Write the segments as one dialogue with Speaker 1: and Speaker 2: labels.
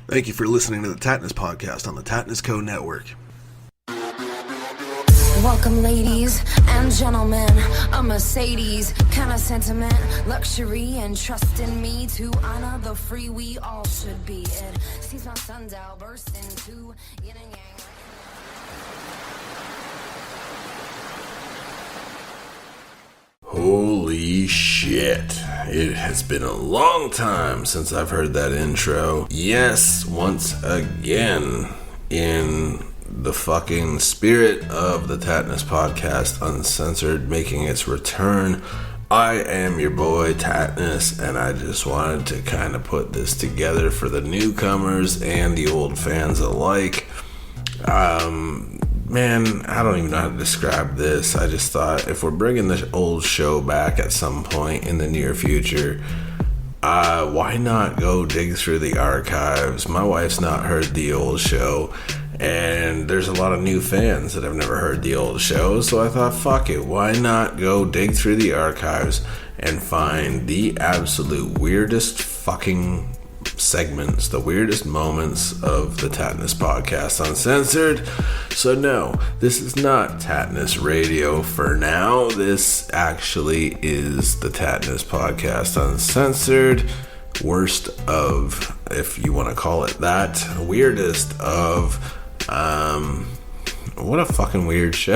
Speaker 1: Thank you for listening to the Tattness Podcast on the Tattness Co. Network.
Speaker 2: Welcome, ladies and gentlemen. A Mercedes kind of sentiment, luxury, and trust in me to honor the free we all should be. It sees my sundial burst into yin and yang.
Speaker 1: Holy shit. It has been a long time since I've heard that intro. Yes, once again, in the fucking spirit of the Tattness Podcast Uncensored making its return, I am your boy Tattness, and I just wanted to kind of put this together for the newcomers and the old fans alike. Man, I don't even know how to describe this. I just thought if we're bringing the old show back at some point in the near future, why not go dig through the archives? My wife's not heard the old show, and there's a lot of new fans that have never heard the old show, so I thought, fuck it, why not go dig through the archives and find the absolute weirdest fucking segments, the weirdest moments of the Tattness Podcast Uncensored. So no, this is not Tattness Radio for now. This actually is the Tattness Podcast Uncensored. Worst of, if you want to call it that, weirdest of, what a fucking weird show.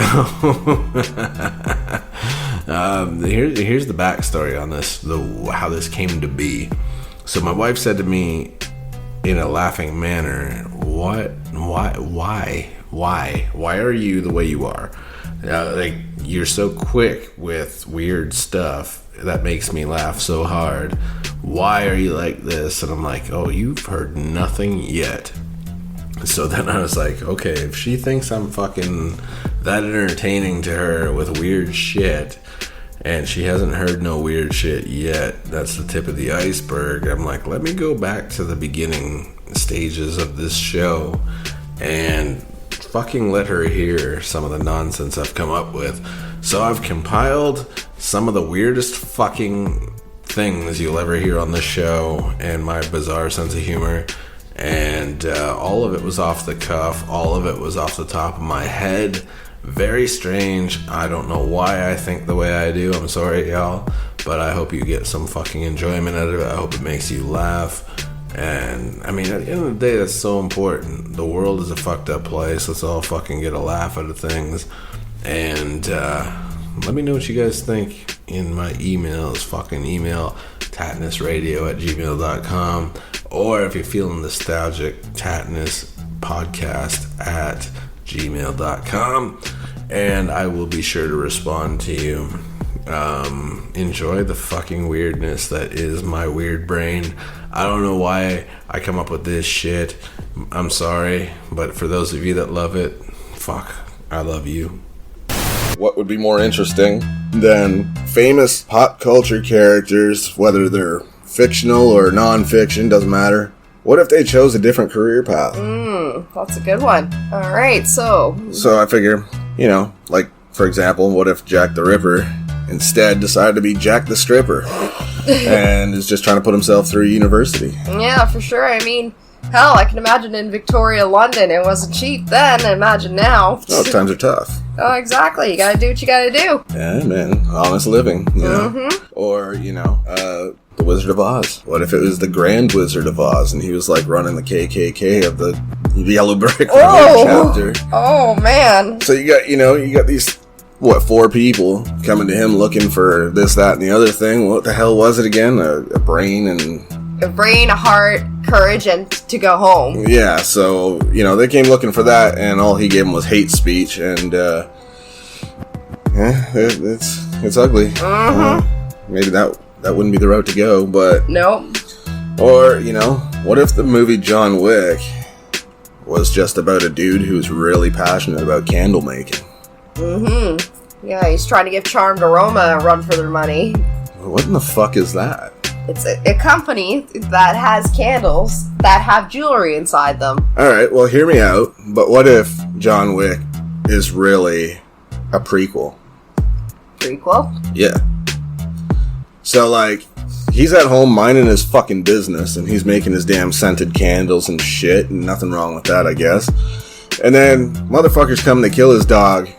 Speaker 1: Here's the backstory on this, how this came to be. So my wife said to me in a laughing manner, why are you the way you are? Like, you're so quick with weird stuff that makes me laugh so hard. Why are you like this? And I'm like, oh, you've heard nothing yet. So then I was like, okay, if she thinks I'm fucking that entertaining to her with weird shit, and she hasn't heard no weird shit yet, that's the tip of the iceberg. I'm like, let me go back to the beginning stages of this show and fucking let her hear some of the nonsense I've come up with. So I've compiled some of the weirdest fucking things you'll ever hear on this show and my bizarre sense of humor. And all of it was off the cuff. All of it was off the top of my head. Very strange. I don't know why I think the way I do. I'm sorry, y'all. But I hope you get some fucking enjoyment out of it. I hope it makes you laugh. And, I mean, at the end of the day, that's so important. The world is a fucked up place. Let's all fucking get a laugh out of things. And let me know what you guys think in my emails. Fucking email tattnessradio@gmail.com. Or if you're feeling nostalgic, tattnesspodcast@gmail.com, and I will be sure to respond to you. Enjoy the fucking weirdness that is my weird brain. I don't know why I come up with this shit. I'm sorry, but for those of you that love it, fuck, I love you.
Speaker 3: What would be more interesting than famous pop culture characters, whether they're fictional or non-fiction, doesn't matter. What if they chose a different career path?
Speaker 4: That's a good one. All right, so
Speaker 3: I figure, like, for example, what if Jack the Ripper instead decided to be Jack the Stripper and is just trying to put himself through university?
Speaker 4: Yeah, for sure. I mean, hell, I can imagine in Victoria, London, it wasn't cheap then. Imagine now.
Speaker 3: Oh, times are tough.
Speaker 4: Oh, exactly. You gotta do what you gotta do.
Speaker 3: Yeah, man. Honest living, you know.
Speaker 4: Mm-hmm.
Speaker 3: Or, the Wizard of Oz. What if it was the Grand Wizard of Oz and he was like running the KKK of the Yellow Brick Road chapter?
Speaker 4: Oh, man.
Speaker 3: So you got these, 4 people coming to him looking for this, that, and the other thing. What the hell was it again? A brain and...
Speaker 4: A brain, a heart, courage, and to go home.
Speaker 3: Yeah, so, they came looking for that, and all he gave them was hate speech, and, it's ugly.
Speaker 4: Mm-hmm.
Speaker 3: Maybe that wouldn't be the route to go, but...
Speaker 4: Nope.
Speaker 3: Or, what if the movie John Wick was just about a dude who's really passionate about candle making?
Speaker 4: Mm-hmm. Yeah, he's trying to give Charmed Aroma a run for their money.
Speaker 3: What in the fuck is that?
Speaker 4: It's a company that has candles that have jewelry inside them.
Speaker 3: Alright, well, hear me out, but what if John Wick is really a prequel?
Speaker 4: Prequel?
Speaker 3: Yeah. So, like, he's at home minding his fucking business, and he's making his damn scented candles and shit, and nothing wrong with that, I guess. And then motherfuckers come to kill his dog,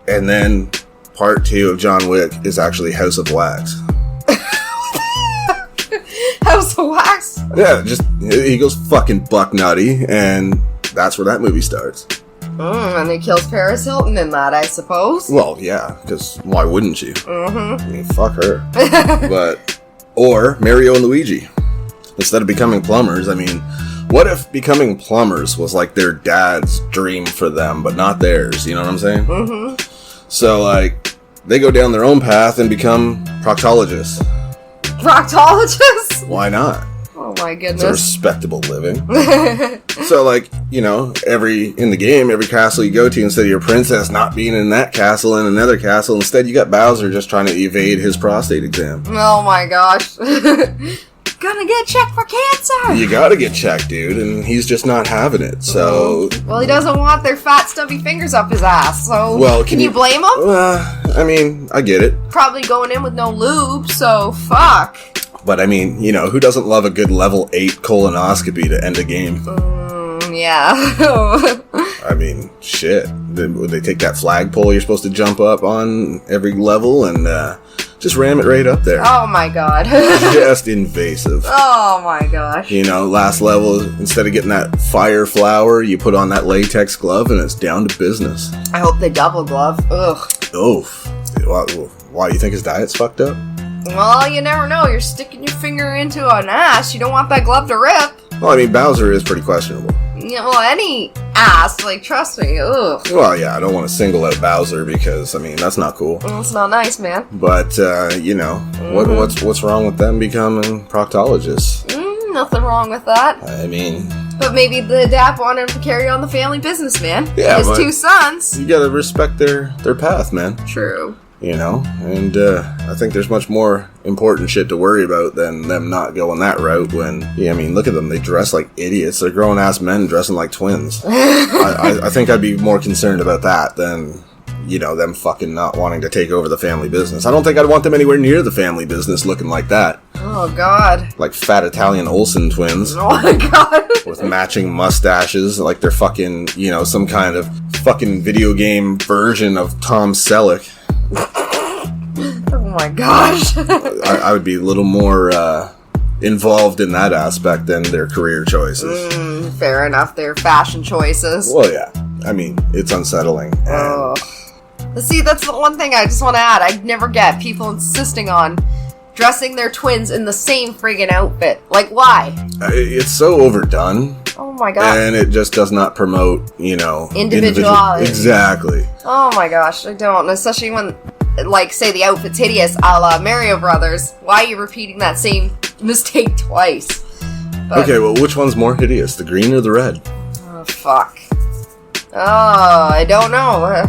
Speaker 3: and then part 2 of John Wick is actually House of Wax.
Speaker 4: House of Wax?
Speaker 3: Yeah, just he goes fucking buck nutty, and that's where that movie starts.
Speaker 4: And he kills Paris Hilton in that, I suppose.
Speaker 3: Well, yeah, because why wouldn't you?
Speaker 4: Mm-hmm.
Speaker 3: I mean, fuck her. Or Mario and Luigi. Instead of becoming plumbers, I mean, what if becoming plumbers was like their dad's dream for them, but not theirs? You know what I'm saying?
Speaker 4: Mm-hmm.
Speaker 3: So, like, they go down their own path and become proctologists.
Speaker 4: Proctologists?
Speaker 3: Why not?
Speaker 4: Oh my goodness.
Speaker 3: It's a respectable living. So, like, you know, in the game, every castle you go to, instead of your princess not being in that castle and another castle, instead you got Bowser just trying to evade his prostate exam.
Speaker 4: Oh my gosh. Gonna get checked for cancer.
Speaker 3: You gotta get checked, dude, and he's just not having it, so...
Speaker 4: Well, he doesn't want their fat, stubby fingers up his ass, so...
Speaker 3: Well,
Speaker 4: can you blame him?
Speaker 3: I mean, I get it.
Speaker 4: Probably going in with no lube, so fuck.
Speaker 3: But, I mean, you know, who doesn't love a good level 8 colonoscopy to end a game?
Speaker 4: Yeah.
Speaker 3: I mean, shit. Would they take that flagpole you're supposed to jump up on every level and just ram it right up there?
Speaker 4: Oh my god.
Speaker 3: Just invasive.
Speaker 4: Oh my gosh.
Speaker 3: You know, last level, instead of getting that fire flower, you put on that latex glove and it's down to business.
Speaker 4: I hope they double glove. Ugh.
Speaker 3: Oof. Why, you think his diet's fucked up?
Speaker 4: Well, you never know. You're sticking your finger into an ass. You don't want that glove to rip.
Speaker 3: Well, I mean, Bowser is pretty questionable.
Speaker 4: Yeah, well, any ass, like, trust me. Ugh.
Speaker 3: Well, yeah, I don't want to single out Bowser because, I mean, that's not cool.
Speaker 4: It's not nice, man.
Speaker 3: But, you know, what's wrong with them becoming proctologists?
Speaker 4: Nothing wrong with that.
Speaker 3: I mean...
Speaker 4: But maybe the dad wanted him to carry on the family business, man.
Speaker 3: Yeah,
Speaker 4: his 2 sons.
Speaker 3: You gotta respect their path, man.
Speaker 4: True.
Speaker 3: You know, and I think there's much more important shit to worry about than them not going that route when, yeah, I mean, look at them. They dress like idiots. They're grown-ass men dressing like twins. I think I'd be more concerned about that than, you know, them fucking not wanting to take over the family business. I don't think I'd want them anywhere near the family business looking like that.
Speaker 4: Oh, God.
Speaker 3: Like fat Italian Olsen twins.
Speaker 4: Oh, my God.
Speaker 3: With matching mustaches, like they're fucking, you know, some kind of fucking video game version of Tom Selleck.
Speaker 4: Oh my gosh.
Speaker 3: I would be a little more involved in that aspect than their career choices.
Speaker 4: Fair enough, their fashion choices.
Speaker 3: Well, yeah. I mean, it's unsettling.
Speaker 4: Oh. See, that's the one thing I just want to add. I never get people insisting on dressing their twins in the same friggin' outfit. Like, why?
Speaker 3: It's so overdone.
Speaker 4: Oh my god.
Speaker 3: And it just does not promote, you know...
Speaker 4: individuality.
Speaker 3: Exactly.
Speaker 4: Oh my gosh, I don't. Especially when, like, say the outfit's hideous, a la Mario Brothers. Why are you repeating that same mistake twice? But,
Speaker 3: okay, well, which one's more hideous, the green or the red?
Speaker 4: Oh, fuck. Oh, I don't know.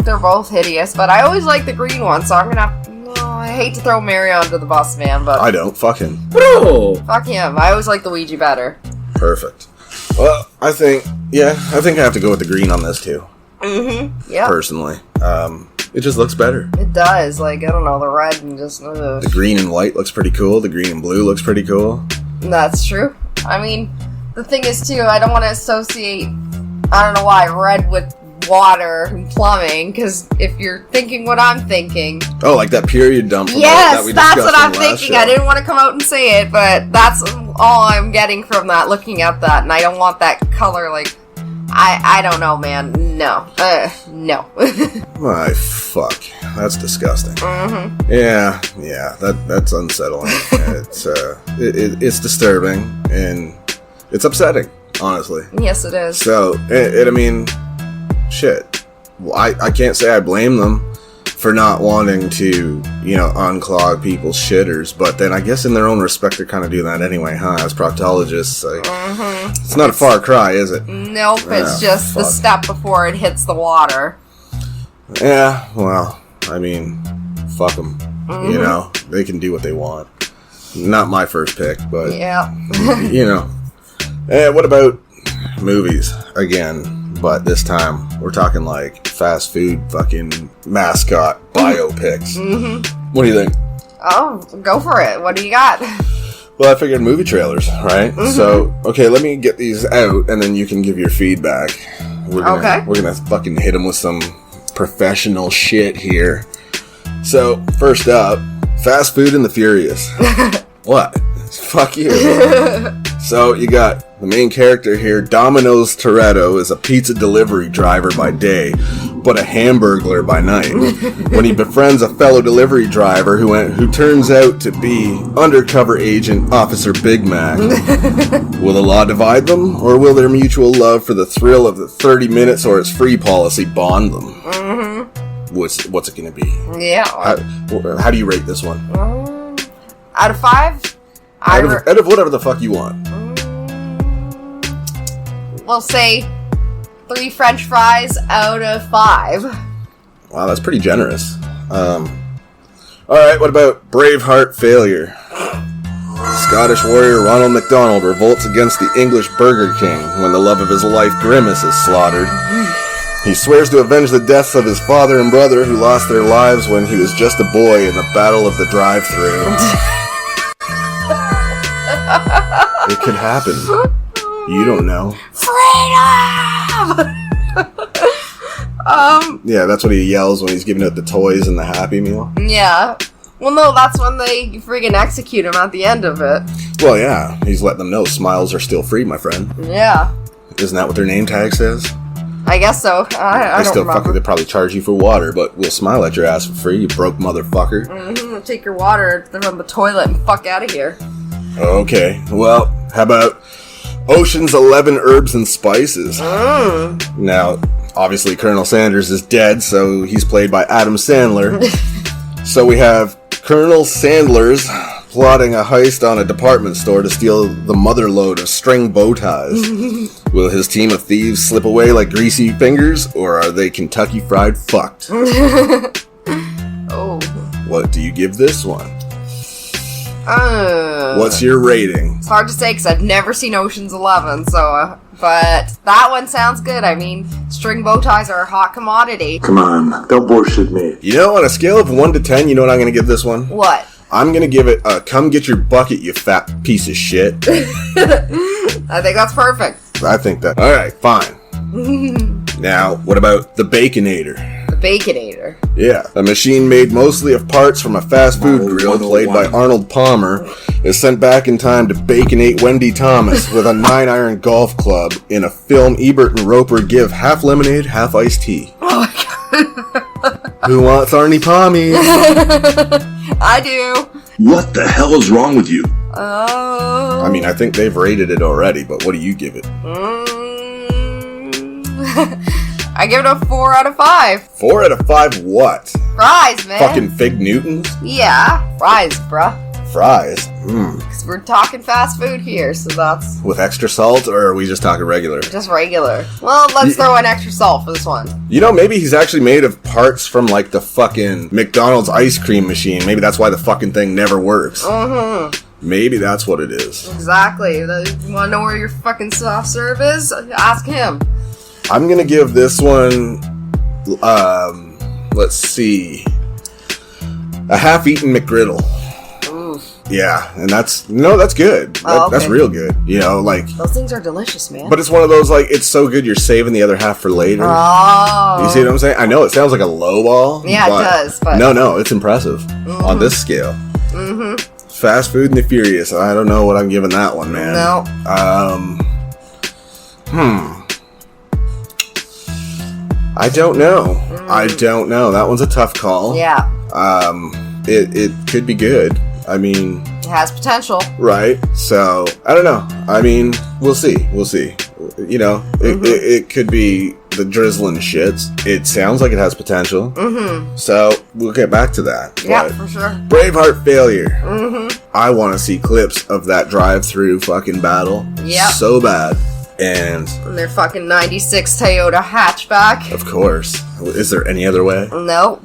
Speaker 4: They're both hideous, but I always like the green one, so I'm gonna have... I hate to throw Mario under the bus, man, but...
Speaker 3: I don't. Fuck him.
Speaker 5: Bro!
Speaker 4: Fuck him. I always like Luigi better.
Speaker 3: Perfect. Well, I think I have to go with the green on this, too.
Speaker 4: Mm-hmm. Yeah.
Speaker 3: Personally. It just looks better.
Speaker 4: It does. Like, I don't know, the red and just...
Speaker 3: The green and white looks pretty cool. The green and blue looks pretty cool.
Speaker 4: That's true. I mean, the thing is, too, I don't want to associate, I don't know why, red with water and plumbing, because if you're thinking what I'm thinking...
Speaker 3: Oh, like that period dump.
Speaker 4: Yes, that's what I'm thinking. Show. I didn't want to come out and say it, but that's all I'm getting from that, looking at that, and I don't want that color, like... I don't know, man. No. No.
Speaker 3: My fuck. That's disgusting.
Speaker 4: Mm-hmm.
Speaker 3: Yeah, that's unsettling. It's disturbing, and it's upsetting, honestly.
Speaker 4: Yes, it is.
Speaker 3: So, I mean, shit. Well, I can't say I blame them for not wanting to, you know, unclog people's shitters, but then I guess in their own respect they're kind of doing that anyway, huh? As proctologists, like, it's not a far cry, is it?
Speaker 4: Nope, it's just the step before it hits the water.
Speaker 3: Yeah, well, I mean, fuck them. Mm-hmm. You know, they can do what they want. Not my first pick, but,
Speaker 4: yeah.
Speaker 3: You know. What about movies again? But this time, we're talking like fast food fucking mascot biopics. Mm-hmm. What do you think?
Speaker 4: Oh, go for it. What do you got?
Speaker 3: Well, I figured movie trailers, right? So, okay, let me get these out, and then you can give your feedback. We're gonna fucking hit them with some professional shit here. So, first up, Fast Food and the Furious. What? Fuck you. So, you got the main character here, Domino's Toretto, is a pizza delivery driver by day, but a hamburglar by night. When he befriends a fellow delivery driver who turns out to be undercover agent Officer Big Mac, will the law divide them, or will their mutual love for the thrill of the 30 minutes or its free policy bond them? What's it gonna be?
Speaker 4: Yeah.
Speaker 3: How do you rate this one?
Speaker 4: Out of 5?
Speaker 3: Out of whatever the fuck you want.
Speaker 4: We'll say 3 French fries out of 5.
Speaker 3: Wow, that's pretty generous. Alright, what about Braveheart Failure? Scottish warrior Ronald MacDonald revolts against the English Burger King when the love of his life, Grimace, is slaughtered. He swears to avenge the deaths of his father and brother who lost their lives when he was just a boy in the Battle of the Drive-Thru. It could happen. You don't know.
Speaker 4: Freedom!
Speaker 3: Yeah, that's what he yells when he's giving out the toys and the Happy Meal.
Speaker 4: Yeah. Well, no, that's when they friggin' execute him at the end of it.
Speaker 3: Well, yeah, he's letting them know smiles are still free, my friend.
Speaker 4: Yeah.
Speaker 3: Isn't that what their name tag says?
Speaker 4: I guess so. I don't remember.
Speaker 3: They probably charge you for water, but we'll smile at your ass for free, you broke motherfucker.
Speaker 4: Take your water from the toilet and fuck out of here.
Speaker 3: Okay, well, how about Ocean's 11 Herbs and Spices? Now, obviously Colonel Sanders is dead, so he's played by Adam Sandler. So we have Colonel Sandler's plotting a heist on a department store to steal the motherlode of string bow ties. Will his team of thieves slip away like greasy fingers, or are they Kentucky Fried fucked?
Speaker 4: Oh.
Speaker 3: What do you give this one? What's your rating?
Speaker 4: It's hard to say because I've never seen Ocean's 11, so... but that one sounds good. I mean, string bow ties are a hot commodity.
Speaker 5: Come on, don't bullshit me.
Speaker 3: You know, on a scale of 1 to 10, you know what I'm going to give this one?
Speaker 4: What?
Speaker 3: I'm going to give it a come get your bucket, you fat piece of shit.
Speaker 4: I think that's perfect.
Speaker 3: I think that. Alright, fine. Now, what about the Baconator?
Speaker 4: The Baconator.
Speaker 3: Yeah, a machine made mostly of parts from a fast food grill played by Arnold Palmer is sent back in time to baconate Wendy Thomas with a 9-iron golf club in a film Ebert and Roper give half lemonade, half iced tea.
Speaker 4: Oh my god.
Speaker 3: Who wants Arnie Palmy?
Speaker 4: I do.
Speaker 5: What the hell is wrong with you?
Speaker 4: Oh.
Speaker 3: I mean, I think they've rated it already, but what do you give it?
Speaker 4: I give it a 4 out of 5.
Speaker 3: 4 out of 5 what?
Speaker 4: Fries, man.
Speaker 3: Fucking Fig Newtons?
Speaker 4: Yeah, fries, bruh.
Speaker 3: Fries?
Speaker 4: Because we're talking fast food here, so that's...
Speaker 3: With extra salt, or are we just talking regular?
Speaker 4: just regular. Well, let's throw in extra salt for this one.
Speaker 3: You know, maybe he's actually made of parts from, like, the fucking McDonald's ice cream machine. Maybe that's why the fucking thing never works. Maybe that's what it is.
Speaker 4: Exactly. You want to know where your fucking soft serve is? Ask him.
Speaker 3: I'm gonna give this one, let's see, a half-eaten McGriddle.
Speaker 4: Oof.
Speaker 3: Yeah, and that's good. That's real good. You know, like...
Speaker 4: Those things are delicious, man.
Speaker 3: But it's one of those, like, it's so good you're saving the other half for later.
Speaker 4: Oh.
Speaker 3: You see what I'm saying? I know it sounds like a low ball.
Speaker 4: Yeah, it does, but...
Speaker 3: No, it's impressive on this scale. Fast Food and the Furious. I don't know what I'm giving that one, man.
Speaker 4: No.
Speaker 3: I don't know. That one's a tough call.
Speaker 4: Yeah.
Speaker 3: It could be good. I mean...
Speaker 4: It has potential.
Speaker 3: Right. So, I don't know. I mean, we'll see. You know, it could be the drizzling shits. It sounds like it has potential. So, we'll get back to that.
Speaker 4: Yeah, for sure.
Speaker 3: Braveheart Failure. I want to see clips of that drive-through fucking battle.
Speaker 4: Yep.
Speaker 3: So bad. And
Speaker 4: their fucking 96 Toyota hatchback.
Speaker 3: Of course. Is there any other way?
Speaker 4: Nope.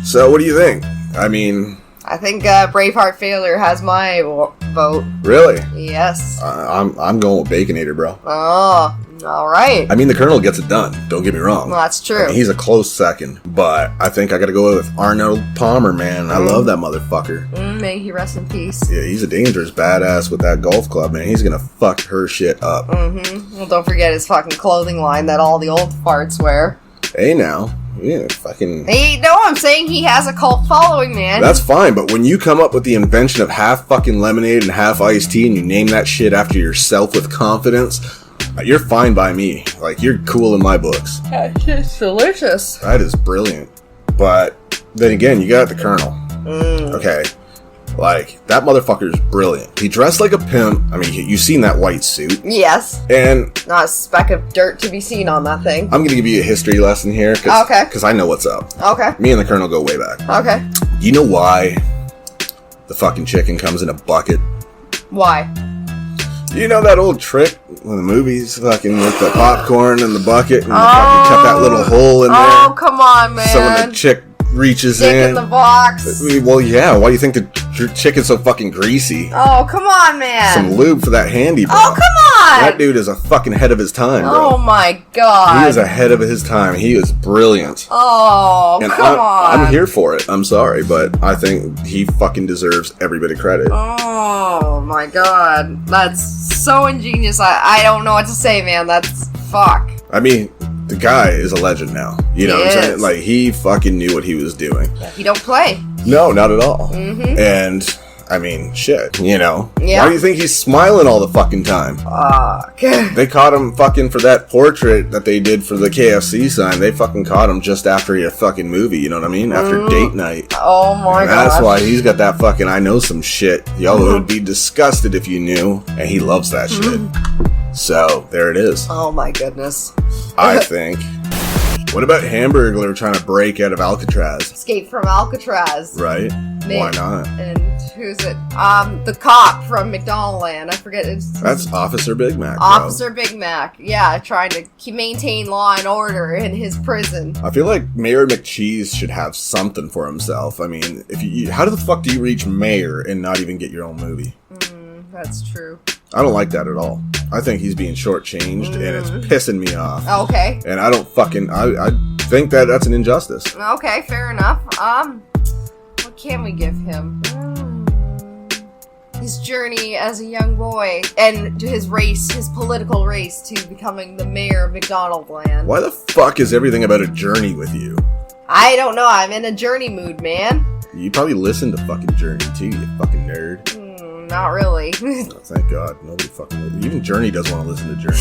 Speaker 3: So, what do you think? I mean,
Speaker 4: I think Braveheart Failure has my vote.
Speaker 3: Really?
Speaker 4: Yes.
Speaker 3: I'm going with Baconator, bro.
Speaker 4: Oh, all right.
Speaker 3: I mean, the Colonel gets it done. Don't get me wrong.
Speaker 4: Well, that's true.
Speaker 3: I mean, he's a close second, but I think I got to go with Arnold Palmer, man. I love that motherfucker.
Speaker 4: May he rest in peace.
Speaker 3: Yeah, he's a dangerous badass with that golf club, man. He's gonna fuck her shit up.
Speaker 4: Well, don't forget his fucking clothing line that all the old farts wear.
Speaker 3: Hey, now. Yeah, fucking...
Speaker 4: Hey, no, I'm saying he has a cult following, man.
Speaker 3: That's fine, but when you come up with the invention of half fucking lemonade and half iced tea and you name that shit after yourself with confidence, you're fine by me. Like, you're cool in my books.
Speaker 4: It's delicious.
Speaker 3: That is brilliant. But then again, you got the Colonel. Okay. Like, that motherfucker's brilliant. He dressed like a pimp. I mean, you've seen that white suit.
Speaker 4: Yes.
Speaker 3: And
Speaker 4: not a speck of dirt to be seen on that thing.
Speaker 3: I'm going to give you a history lesson here.
Speaker 4: Okay.
Speaker 3: Because I know what's up.
Speaker 4: Okay.
Speaker 3: Me and the Colonel go way back.
Speaker 4: Okay.
Speaker 3: You know why the fucking chicken comes in a bucket?
Speaker 4: Why?
Speaker 3: You know that old trick in the movies, fucking with the popcorn in the bucket and you fucking cut that little hole in there?
Speaker 4: Oh, come on, man.
Speaker 3: So when the chick reaches
Speaker 4: Dick in the box.
Speaker 3: Well, yeah. Why do you think the chicken's so fucking greasy?
Speaker 4: Oh, come on, man.
Speaker 3: Some lube for that handy, bro.
Speaker 4: Oh, come on.
Speaker 3: That dude is a fucking head of his time, bro.
Speaker 4: Oh, my God.
Speaker 3: He is ahead of his time. He is brilliant.
Speaker 4: Oh,
Speaker 3: And
Speaker 4: come on.
Speaker 3: I'm here for it. I'm sorry, but I think he fucking deserves every bit of credit.
Speaker 4: Oh, my God. That's so ingenious. I don't know what to say, man. That's fuck.
Speaker 3: I mean, the guy is a legend now. You know what I'm saying? Like, he fucking knew what he was doing.
Speaker 4: He don't play.
Speaker 3: No, not at all. And, I mean, shit, you know?
Speaker 4: Yeah.
Speaker 3: Why do you think he's smiling all the fucking time?
Speaker 4: Fuck.
Speaker 3: They caught him fucking for that portrait that they did for the KFC sign. They fucking caught him just after a fucking movie, you know what I mean? After date night.
Speaker 4: Oh my God.
Speaker 3: That's why he's got that fucking I know some shit. Y'all would be disgusted if you knew. And he loves that shit. So, there it is.
Speaker 4: Oh my goodness.
Speaker 3: I think. What about Hamburglar trying to break out of Alcatraz?
Speaker 4: Escape from Alcatraz.
Speaker 3: Right? Why not?
Speaker 4: And who's it? The cop from McDonaldland. I forget.
Speaker 3: That's Officer Big Mac, bro.
Speaker 4: Officer Big Mac. Yeah, trying to maintain law and order in his prison.
Speaker 3: I feel like Mayor McCheese should have something for himself. I mean, how the fuck do you reach mayor and not even get your own movie?
Speaker 4: That's true.
Speaker 3: I don't like that at all. I think he's being shortchanged, and it's pissing me off.
Speaker 4: Okay.
Speaker 3: And I don't fucking... I think that's an injustice.
Speaker 4: Okay, fair enough. What can we give him? His journey as a young boy, and his political race to becoming the mayor of McDonaldland.
Speaker 3: Why the fuck is everything about a journey with you?
Speaker 4: I don't know. I'm in a journey mood, man.
Speaker 3: You probably listen to fucking Journey too, you fucking nerd.
Speaker 4: Not really.
Speaker 3: Oh, thank God. Nobody fucking listens. Even Journey doesn't want to listen to Journey.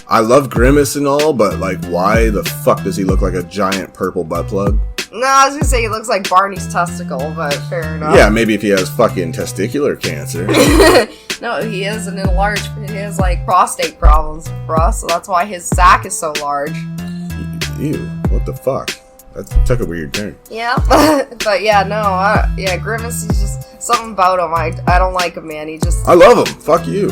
Speaker 3: I love Grimace and all, but like, why the fuck does he look like a giant purple butt plug?
Speaker 4: No, I was gonna say he looks like Barney's testicle, but fair enough.
Speaker 3: Yeah, maybe if he has fucking testicular cancer.
Speaker 4: No, he is an enlarged. He has like prostate problems for us, so that's why his sack is so large.
Speaker 3: Ew, what the fuck? That took a weird turn.
Speaker 4: Yeah, but yeah, no, Grimace, he's just something about him. I don't like him, man.
Speaker 3: I love him. Fuck you.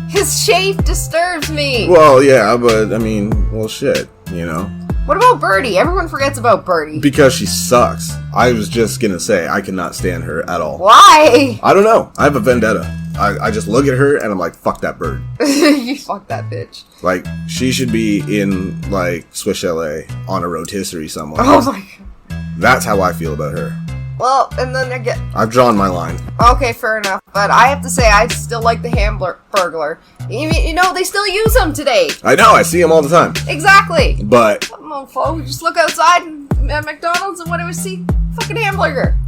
Speaker 4: His shape disturbs me.
Speaker 3: Well, yeah, but I mean, well, shit, you know.
Speaker 4: What about Birdie? Everyone forgets about Birdie.
Speaker 3: Because she sucks. I was just gonna say, I cannot stand her at all.
Speaker 4: Why?
Speaker 3: I don't know. I have a vendetta. I just look at her and I'm like, fuck that bird.
Speaker 4: You fuck that bitch.
Speaker 3: Like, she should be in, like, Swiss Chalet on a rotisserie somewhere.
Speaker 4: Oh my God.
Speaker 3: That's how I feel about her.
Speaker 4: Well, and then again...
Speaker 3: I've drawn my line.
Speaker 4: Okay, fair enough. But I have to say, I still like the Hamburglar. You know, they still use them today.
Speaker 3: I know, I see them all the time.
Speaker 4: Exactly.
Speaker 3: But...
Speaker 4: Come on, folks. Just look outside at McDonald's and what do we see? Fucking hamburger.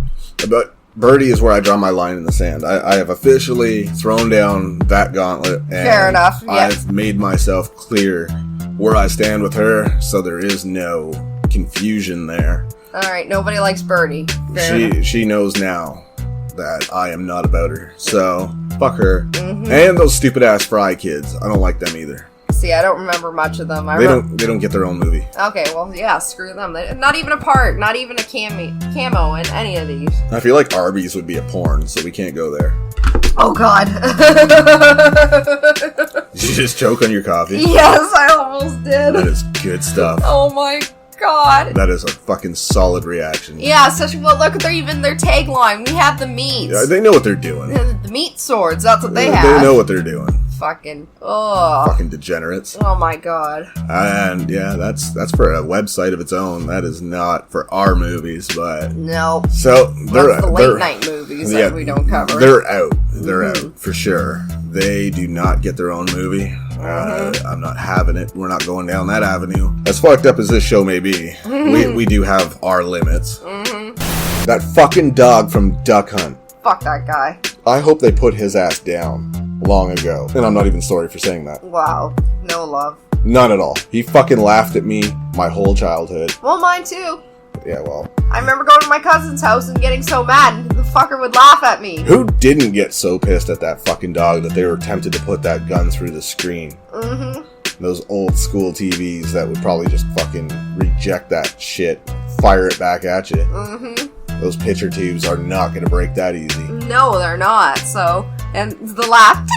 Speaker 3: But Birdie is where I draw my line in the sand. I have officially thrown down that gauntlet. And
Speaker 4: fair enough, yeah.
Speaker 3: I've made myself clear where I stand with her, so there is no confusion there.
Speaker 4: Alright, nobody likes Birdie.
Speaker 3: She knows now that I am not about her. So, fuck her. And those stupid ass Fry kids. I don't like them either.
Speaker 4: See, I don't remember much of them.
Speaker 3: They don't get their own movie.
Speaker 4: Okay, well, yeah, screw them. Not even a part, not even a camo in any of these.
Speaker 3: I feel like Arby's would be a porn, so we can't go there.
Speaker 4: Oh, God.
Speaker 3: Did you just choke on your coffee?
Speaker 4: Yes, I almost did.
Speaker 3: That is good stuff.
Speaker 4: Oh, my god.
Speaker 3: That is a fucking solid reaction.
Speaker 4: Yeah, especially, well, look at their tagline. We have the meat.
Speaker 3: Yeah, they know what they're doing.
Speaker 4: The meat swords, that's what they
Speaker 3: They
Speaker 4: have.
Speaker 3: know what they're doing.
Speaker 4: Fucking, oh.
Speaker 3: Fucking degenerates.
Speaker 4: Oh my god.
Speaker 3: And yeah, that's for a website of its own. That is not for our movies, but
Speaker 4: No.
Speaker 3: so
Speaker 4: That's the late night movies that we don't cover.
Speaker 3: They're out. They're out for sure. They do not get their own movie. I'm not having it. We're not going down that avenue. As fucked up as this show may be, we do have our limits. That fucking dog from Duck Hunt.
Speaker 4: Fuck that guy.
Speaker 3: I hope they put his ass down long ago. And I'm not even sorry for saying that.
Speaker 4: Wow. No love.
Speaker 3: None at all. He fucking laughed at me my whole childhood.
Speaker 4: Well, mine too.
Speaker 3: Yeah, well.
Speaker 4: I remember going to my cousin's house and getting so mad, and the fucker would laugh at me.
Speaker 3: Who didn't get so pissed at that fucking dog that they were tempted to put that gun through the screen? Those old school TVs that would probably just fucking reject that shit, fire it back at you. Those picture tubes are not going to break that easy.
Speaker 4: No, they're not, so... And the laugh...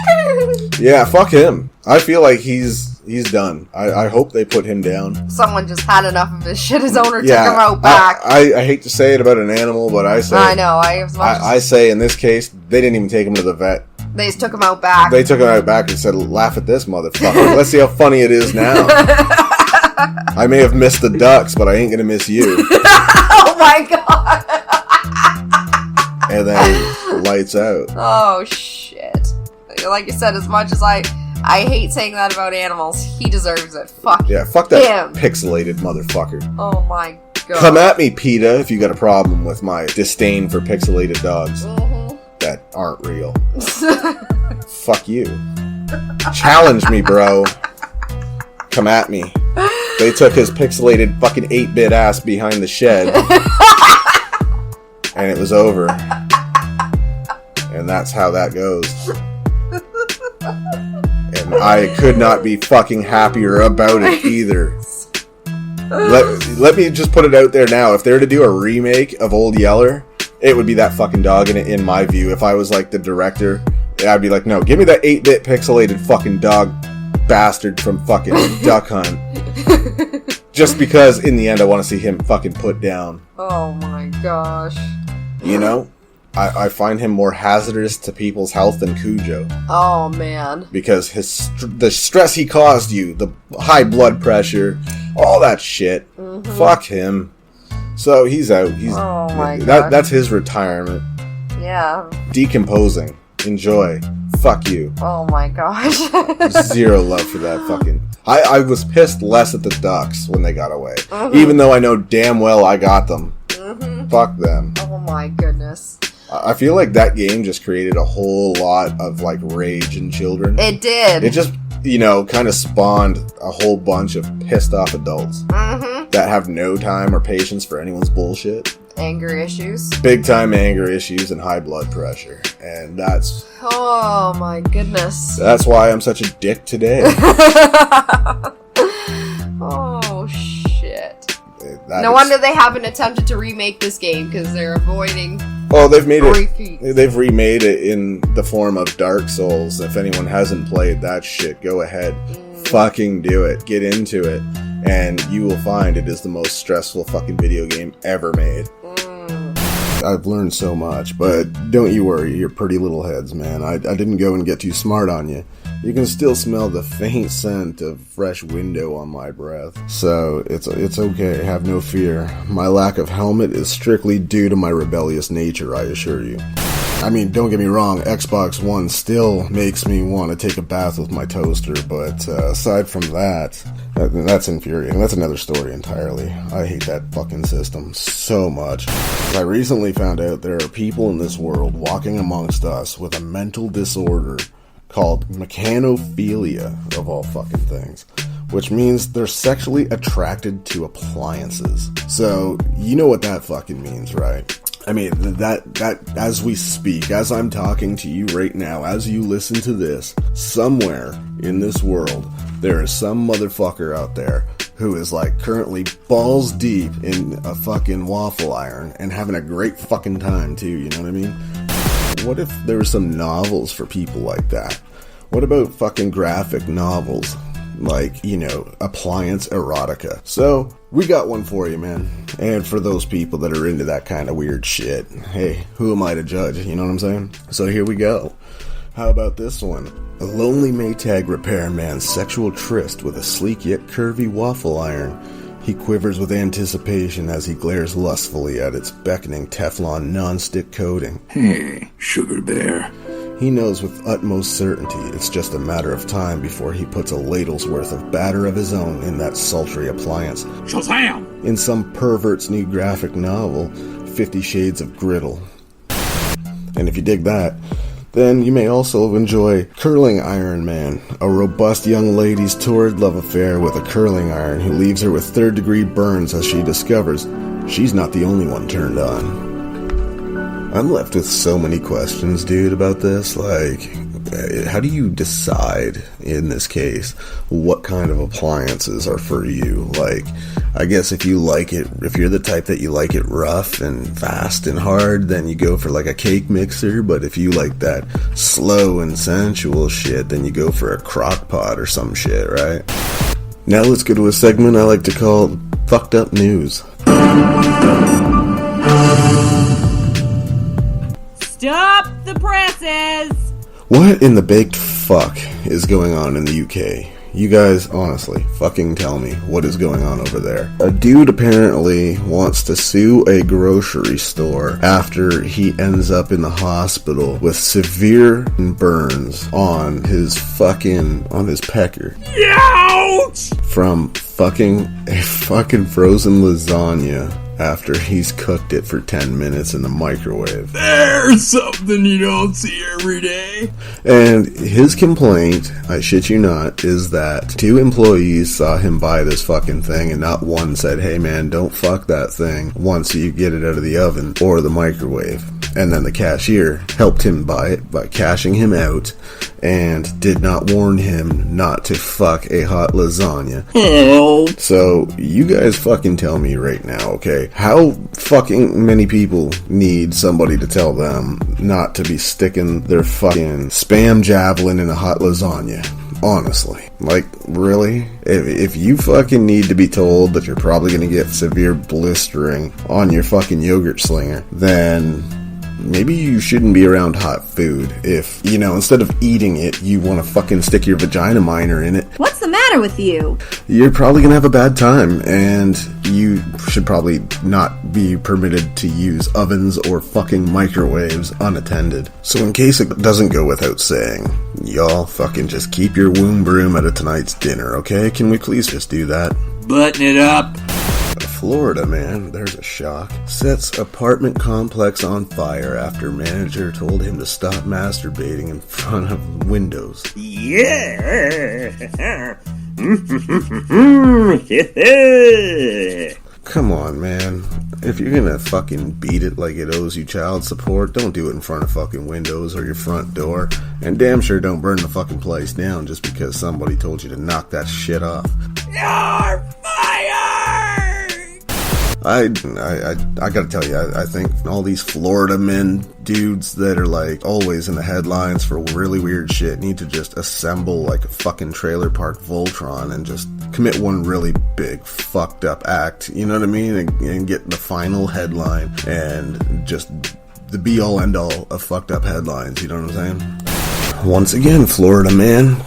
Speaker 3: Yeah, fuck him. I feel like he's done. I hope they put him down.
Speaker 4: Someone just had enough of his shit. His owner
Speaker 3: Yeah,
Speaker 4: took him out back.
Speaker 3: I hate to say it about an animal, but I say...
Speaker 4: I know,
Speaker 3: I say in this case, they didn't even take him to the vet.
Speaker 4: They just took him out back.
Speaker 3: They took him out back and said, laugh at this motherfucker. Let's see how funny it is now. I may have missed the ducks, but I ain't gonna miss you.
Speaker 4: Oh my god!
Speaker 3: And then lights out.
Speaker 4: Oh shit. Like you said, as much as I hate saying that about animals, he deserves it. Fuck
Speaker 3: Yeah, fuck that
Speaker 4: him.
Speaker 3: pixelated motherfucker.
Speaker 4: Oh my god.
Speaker 3: Come at me, PETA, if you got a problem with my disdain for pixelated dogs that aren't real. Fuck you. Challenge me, bro. Come at me. They took his pixelated fucking 8-bit ass behind the shed. And it was over. And that's how that goes. And I could not be fucking happier about it either. Let me just put it out there now. If they were to do a remake of Old Yeller, it would be that fucking dog in my view. If I was like the director, I'd be like, no, give me that 8-bit pixelated fucking dog bastard from fucking Duck Hunt. Just because in the end I want to see him fucking put down.
Speaker 4: Oh my gosh.
Speaker 3: You know? I find him more hazardous to people's health than Cujo.
Speaker 4: Oh man.
Speaker 3: Because the stress he caused you, the high blood pressure, all that shit. Fuck him. So he's out.
Speaker 4: Oh my god.
Speaker 3: That's his retirement.
Speaker 4: Yeah.
Speaker 3: Decomposing. Enjoy. Fuck you.
Speaker 4: Oh my gosh.
Speaker 3: Zero love for that fucking... I was pissed less at the ducks when they got away. Even though I know damn well I got them. Fuck them.
Speaker 4: Oh my goodness.
Speaker 3: I feel like that game just created a whole lot of like rage in children.
Speaker 4: It did.
Speaker 3: It just, kind of spawned a whole bunch of pissed off adults that have no time or patience for anyone's bullshit.
Speaker 4: Anger issues.
Speaker 3: Big time anger issues and high blood pressure. And that's...
Speaker 4: Oh my goodness.
Speaker 3: That's why I'm such a dick today.
Speaker 4: Oh shit.
Speaker 3: No
Speaker 4: wonder they haven't attempted to remake this game, because they're avoiding...
Speaker 3: Oh, they've made
Speaker 4: repeats.
Speaker 3: They've remade it in the form of Dark Souls. If anyone hasn't played that shit, go ahead. Fucking do it. Get into it. And you will find it is the most stressful fucking video game ever made. I've learned so much, but don't you worry, you're pretty little heads, man. I didn't go and get too smart on you. You can still smell the faint scent of fresh window on my breath. So, it's okay, have no fear. My lack of helmet is strictly due to my rebellious nature, I assure you. I mean, don't get me wrong, Xbox One still makes me want to take a bath with my toaster, but aside from that, that's infuriating. That's another story entirely. I hate that fucking system so much. I recently found out there are people in this world walking amongst us with a mental disorder called mechanophilia, of all fucking things, which means they're sexually attracted to appliances. So, you know what that fucking means, right? I mean, that as we speak, as I'm talking to you right now, as you listen to this, somewhere in this world, there is some motherfucker out there who is like currently balls deep in a fucking waffle iron and having a great fucking time too, you know what I mean? What if there were some novels for people like that? What about fucking graphic novels? Like, appliance erotica. So, We got one for you, man. And for those people that are into that kind of weird shit, hey, who am I to judge? You know what I'm saying? So here we go. How about this one? A lonely Maytag repairman's sexual tryst with a sleek yet curvy waffle iron. He quivers with anticipation as he glares lustfully at its beckoning Teflon non-stick coating.
Speaker 5: Hey, sugar bear.
Speaker 3: He knows with utmost certainty it's just a matter of time before he puts a ladle's worth of batter of his own in that sultry appliance.
Speaker 5: Shazam!
Speaker 3: In some pervert's new graphic novel, 50 Shades of Griddle. And if you dig that, then you may also enjoy Curling Iron Man, a robust young lady's torrid love affair with a curling iron who leaves her with third-degree burns as she discovers she's not the only one turned on. I'm left with so many questions, dude, about this. Like, how do you decide, in this case, what kind of appliances are for you? Like, I guess if you like it, if you're the type that you like it rough and fast and hard, then you go for like a cake mixer. But if you like that slow and sensual shit, then you go for a crock pot or some shit, right? Now let's go to a segment I like to call Fucked Up News.
Speaker 6: Stop the presses!
Speaker 3: What in the baked fuck is going on in the UK? You guys, honestly, fucking tell me what is going on over there. A dude apparently wants to sue a grocery store after he ends up in the hospital with severe burns on his pecker.
Speaker 6: Ouch!
Speaker 3: From fucking a fucking frozen lasagna after he's cooked it for 10 minutes in the microwave.
Speaker 6: There's something you don't see every day.
Speaker 3: And his complaint, I shit you not, is that 2 employees saw him buy this fucking thing and not one said, hey man, don't fuck that thing once you get it out of the oven or the microwave. And then the cashier helped him buy it by cashing him out and did not warn him not to fuck a hot lasagna.
Speaker 6: Help.
Speaker 3: So, you guys fucking tell me right now, okay? How fucking many people need somebody to tell them not to be sticking their fucking spam javelin in a hot lasagna? Honestly. Like, really? If you fucking need to be told that you're probably gonna get severe blistering on your fucking yogurt slinger, then maybe you shouldn't be around hot food. If, you know, instead of eating it, you want to fucking stick your vagina miner in it.
Speaker 7: What's the matter with you?
Speaker 3: You're probably going to have a bad time, and you should probably not be permitted to use ovens or fucking microwaves unattended. So in case it doesn't go without saying, y'all fucking just keep your womb broom at a tonight's dinner, okay? Can we please just do that?
Speaker 6: Button it up.
Speaker 3: Florida man, there's a shock, sets apartment complex on fire after manager told him to stop masturbating in front of windows.
Speaker 6: Yeah.
Speaker 3: Come on, man. If you're gonna fucking beat it like it owes you child support, don't do it in front of fucking windows or your front door. And damn sure don't burn the fucking place down just because somebody told you to knock that shit off.
Speaker 6: You're fired!
Speaker 3: I gotta tell you, I think all these Florida men dudes that are like always in the headlines for really weird shit need to just assemble like a fucking trailer park Voltron and just commit one really big fucked up act, you know what I mean? And get the final headline and just the be all end all of fucked up headlines, you know what I'm saying? Once again, Florida man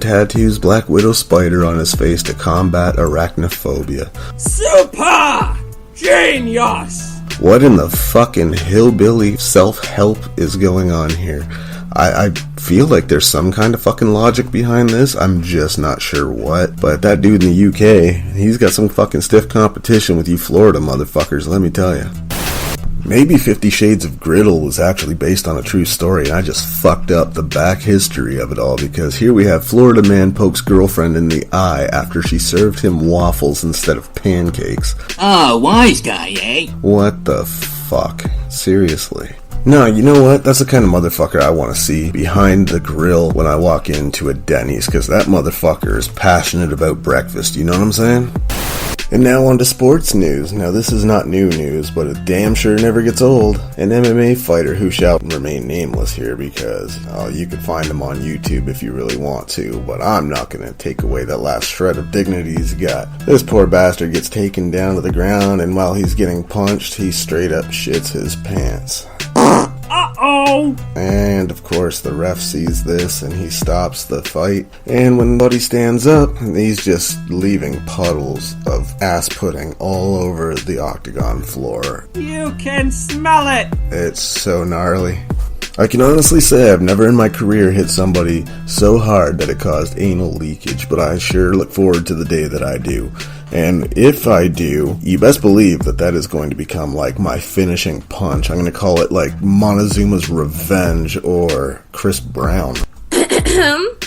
Speaker 3: tattoos Black Widow spider on his face to combat arachnophobia.
Speaker 6: Super genius!
Speaker 3: What in the fucking hillbilly self-help is going on here? I feel like there's some kind of fucking logic behind this. I'm just not sure what. But that dude in the UK, he's got some fucking stiff competition with you Florida motherfuckers, let me tell you. Maybe 50 Shades of Griddle was actually based on a true story, and I just fucked up the back history of it all, because here we have Florida man pokes girlfriend in the eye after she served him waffles instead of pancakes.
Speaker 6: Oh, wise guy, eh?
Speaker 3: What the fuck? Seriously. No, you know what? That's the kind of motherfucker I want to see behind the grill when I walk into a Denny's, because that motherfucker is passionate about breakfast, you know what I'm saying? And now on to sports news. Now this is not new news, but it damn sure never gets old. An MMA fighter who shall remain nameless here because you can find him on YouTube if you really want to, but I'm not going to take away that last shred of dignity he's got. This poor bastard gets taken down to the ground, and while he's getting punched, he straight up shits his pants.
Speaker 6: Uh-oh!
Speaker 3: And of course the ref sees this and he stops the fight, and when Buddy stands up, he's just leaving puddles of ass pudding all over the octagon floor.
Speaker 6: You can smell it!
Speaker 3: It's so gnarly. I can honestly say I've never in my career hit somebody so hard that it caused anal leakage, but I sure look forward to the day that I do. And if I do, you best believe that is going to become like my finishing punch. I'm going to call it like Montezuma's Revenge or Chris Brown.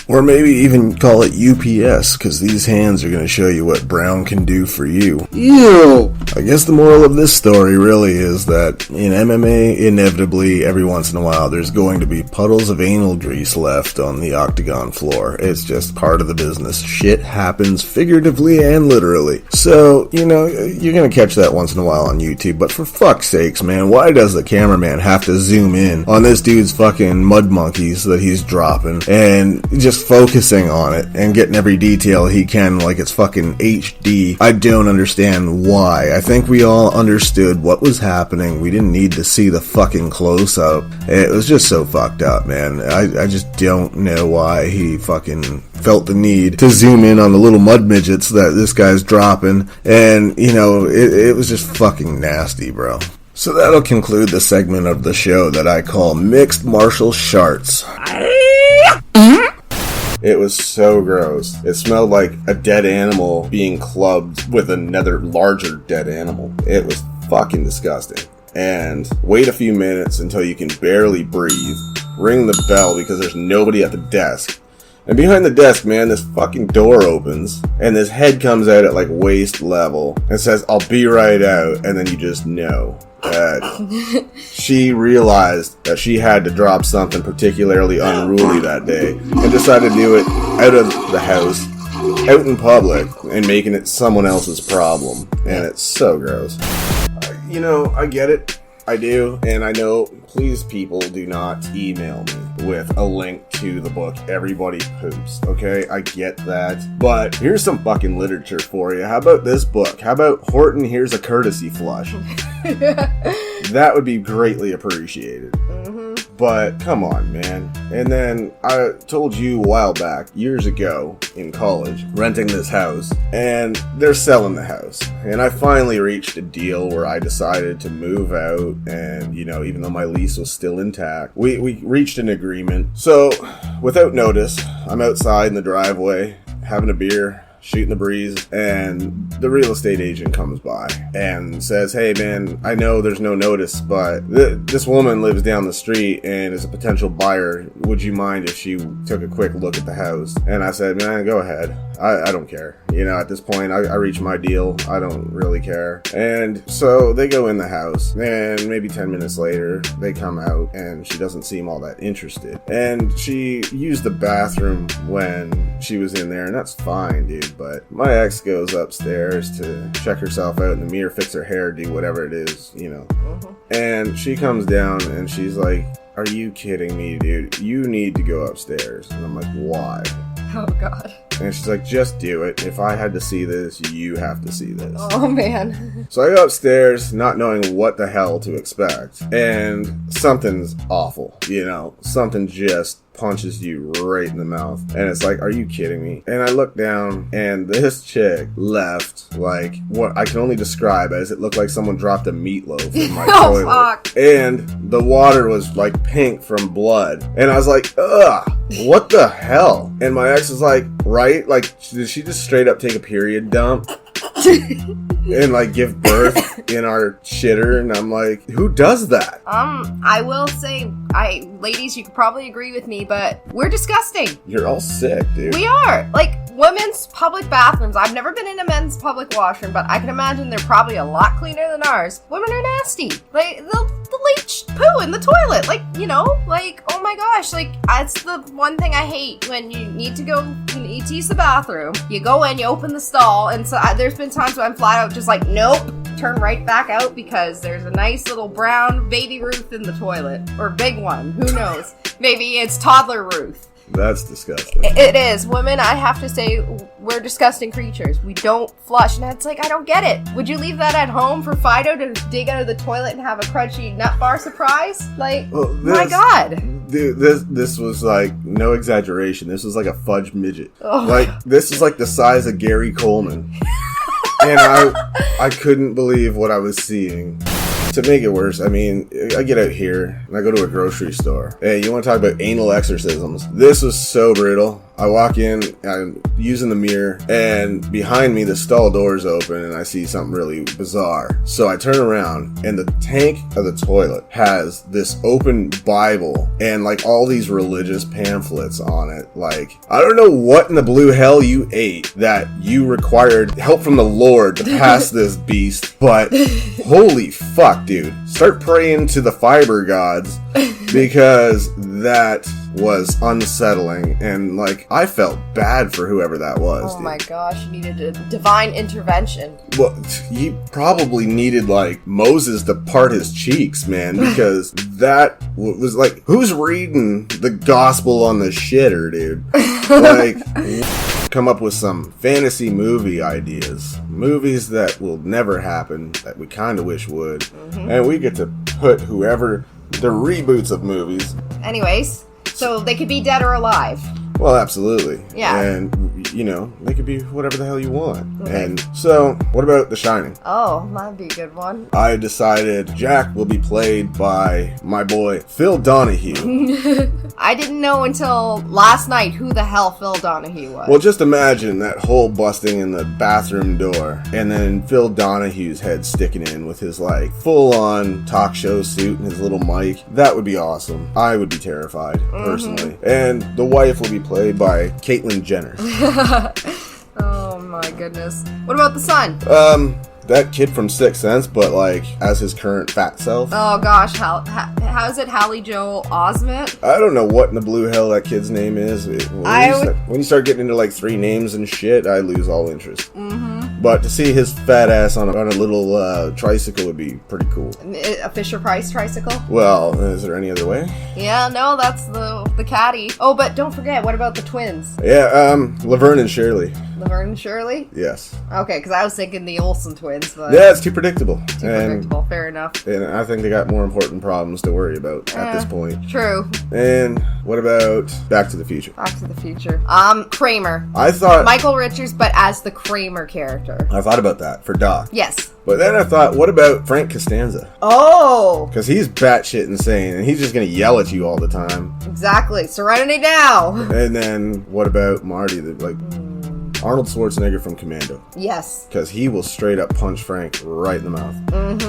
Speaker 3: Or maybe even call it UPS, because these hands are going to show you what Brown can do for you. Ew! I guess the moral of this story really is that in MMA, inevitably, every once in a while, there's going to be puddles of anal grease left on the octagon floor. It's just part of the business. Shit happens figuratively and literally. So, you know, you're going to catch that once in a while on YouTube, but for fuck's sakes, man, why does the cameraman have to zoom in on this dude's fucking mud monkeys that he's dropping and just focusing on it and getting every detail he can like it's fucking HD? I don't understand why. I think we all understood what was happening. We didn't need to see the fucking close-up. It was just so fucked up, man. I just don't know why he fucking felt the need to zoom in on the little mud midgets that this guy's dropping. And, you know, it was just fucking nasty, bro. So that'll conclude the segment of the show that I call Mixed Martial Sharts. It was so gross. It smelled like a dead animal being clubbed with another larger dead animal. It was fucking disgusting. And wait a few minutes until you can barely breathe. Ring the bell because there's nobody at the desk. And behind the desk, man, this fucking door opens and this head comes out at like waist level and says, "I'll be right out." And then you just know that she realized that she had to drop something particularly unruly that day and decided to do it out of the house, out in public, and making it someone else's problem. And it's so gross. You know, I get it. I do. And I know, please people, do not email me with a link to the book Everybody Poops, okay? I get that. But here's some fucking literature for you. How about this book? How about Horton Here's a Courtesy Flush? That would be greatly appreciated. But come on, man. And then I told you a while back, years ago in college, renting this house, and they're selling the house. And I finally reached a deal where I decided to move out, and, you know, even though my lease was still intact, we reached an agreement. So, without notice, I'm outside in the driveway, having a beer, shooting the breeze, and the real estate agent comes by and says, "Hey man, I know there's no notice, but this woman lives down the street and is a potential buyer. Would you mind if she took a quick look at the house?" And I said, "Man, go ahead. I don't care. You know, at this point, I reached my deal. I don't really care." And so they go in the house, and maybe 10 minutes later, they come out, and she doesn't seem all that interested. And she used the bathroom when she was in there, and that's fine, dude. But my ex goes upstairs to check herself out in the mirror, fix her hair, do whatever it is, you know. And she comes down, and she's like, "Are you kidding me, dude? You need to go upstairs." And I'm like, "Why?"
Speaker 4: Oh, God.
Speaker 3: And she's like, "Just do it. If I had to see this, you have to see this."
Speaker 4: Oh, man.
Speaker 3: So I go upstairs, not knowing what the hell to expect. And something's awful, you know. Something just punches you right in the mouth. And it's like, are you kidding me? And I look down, and this chick left, like, what I can only describe as it looked like someone dropped a meatloaf in my toilet.
Speaker 4: Fuck.
Speaker 3: And the water was, like, pink from blood. And I was like, ugh, what the hell? And my ex was like, right? Like, did she just straight up take a period dump? And like give birth in our shitter? And I'm like, who does that?
Speaker 4: I will say, ladies, you could probably agree with me, but we're disgusting.
Speaker 3: You're all sick, dude.
Speaker 4: We are. Like, women's public bathrooms, I've never been in a men's public washroom, but I can imagine they're probably a lot cleaner than ours. Women are nasty. Like, they'll leach poo in the toilet. Like, you know, like, oh my gosh, like, that's the one thing I hate when you need to use the bathroom. You go in, you open the stall, and so there's been times when I'm flat out just like, nope, turn right back out because there's a nice little brown baby Ruth in the toilet. Or big one, who knows? Maybe it's toddler Ruth.
Speaker 3: That's disgusting.
Speaker 4: It is. Women, I have to say, we're disgusting creatures. We don't flush. And it's like, I don't get it. Would you leave that at home for Fido to dig out of the toilet and have a crunchy nut bar surprise? Like, my God.
Speaker 3: Dude, this was like, no exaggeration. This was like a fudge midget.
Speaker 4: Oh.
Speaker 3: Like, this is like the size of Gary Coleman. And I couldn't believe what I was seeing. To make it worse, I mean, I get out here and I go to a grocery store. Hey, you want to talk about anal exorcisms? This was so brutal. I walk in, I'm using the mirror, and behind me the stall door's open and I see something really bizarre. So I turn around and the tank of the toilet has this open Bible and like all these religious pamphlets on it. Like, I don't know what in the blue hell you ate that you required help from the Lord to pass this beast, but holy fuck, dude. Start praying to the fiber gods because that was unsettling, and like I felt bad for whoever that was.
Speaker 4: Oh my gosh, you needed a divine intervention.
Speaker 3: Well, he probably needed like Moses to part his cheeks, man, because that was like, who's reading the gospel on the shitter, dude? Like, come up with some fantasy movie ideas, movies that will never happen that we kind of wish would, and we get to put whoever the reboots of movies.
Speaker 4: Anyways, so they could be dead or alive.
Speaker 3: Well, absolutely.
Speaker 4: Yeah.
Speaker 3: And, you know, they could be whatever the hell you want.
Speaker 4: Okay.
Speaker 3: And so, what about The Shining?
Speaker 4: Oh, that'd be a good one.
Speaker 3: I decided Jack will be played by my boy, Phil Donahue.
Speaker 4: I didn't know until last night who the hell Phil Donahue was.
Speaker 3: Well, just imagine that hole busting in the bathroom door, and then Phil Donahue's head sticking in with his, like, full-on talk show suit and his little mic. That would be awesome. I would be terrified, personally. And the wife will be played by Caitlyn Jenner.
Speaker 4: Oh my goodness. What about the son?
Speaker 3: That kid from Sixth Sense, but like as his current fat self.
Speaker 4: Oh gosh, how is it Hallie Joel Osment?
Speaker 3: I don't know what in the blue hell that kid's name is. When you start getting into like 3 names and shit, I lose all interest. But to see his fat ass on a little tricycle would be pretty cool.
Speaker 4: A Fisher-Price tricycle?
Speaker 3: Well, is there any other way?
Speaker 4: Yeah, no, that's the caddy. Oh, but don't forget, what about the twins?
Speaker 3: Yeah, Laverne and Shirley.
Speaker 4: Laverne and Shirley?
Speaker 3: Yes.
Speaker 4: Okay, because I was thinking the Olsen twins, but...
Speaker 3: Yeah, it's too predictable.
Speaker 4: Predictable, fair enough.
Speaker 3: And I think they got more important problems to worry about at this point.
Speaker 4: True.
Speaker 3: And what about Back to the Future?
Speaker 4: Back to the Future. Kramer.
Speaker 3: I thought...
Speaker 4: Michael Richards, but as the Kramer character.
Speaker 3: I thought about that for Doc.
Speaker 4: Yes.
Speaker 3: But then I thought, what about Frank Costanza?
Speaker 4: Oh!
Speaker 3: Because he's batshit insane, and he's just going to yell at you all the time.
Speaker 4: Exactly. Serenity now!
Speaker 3: And then, what about Marty? Arnold Schwarzenegger from Commando.
Speaker 4: Yes.
Speaker 3: Because he will straight up punch Frank right in the mouth.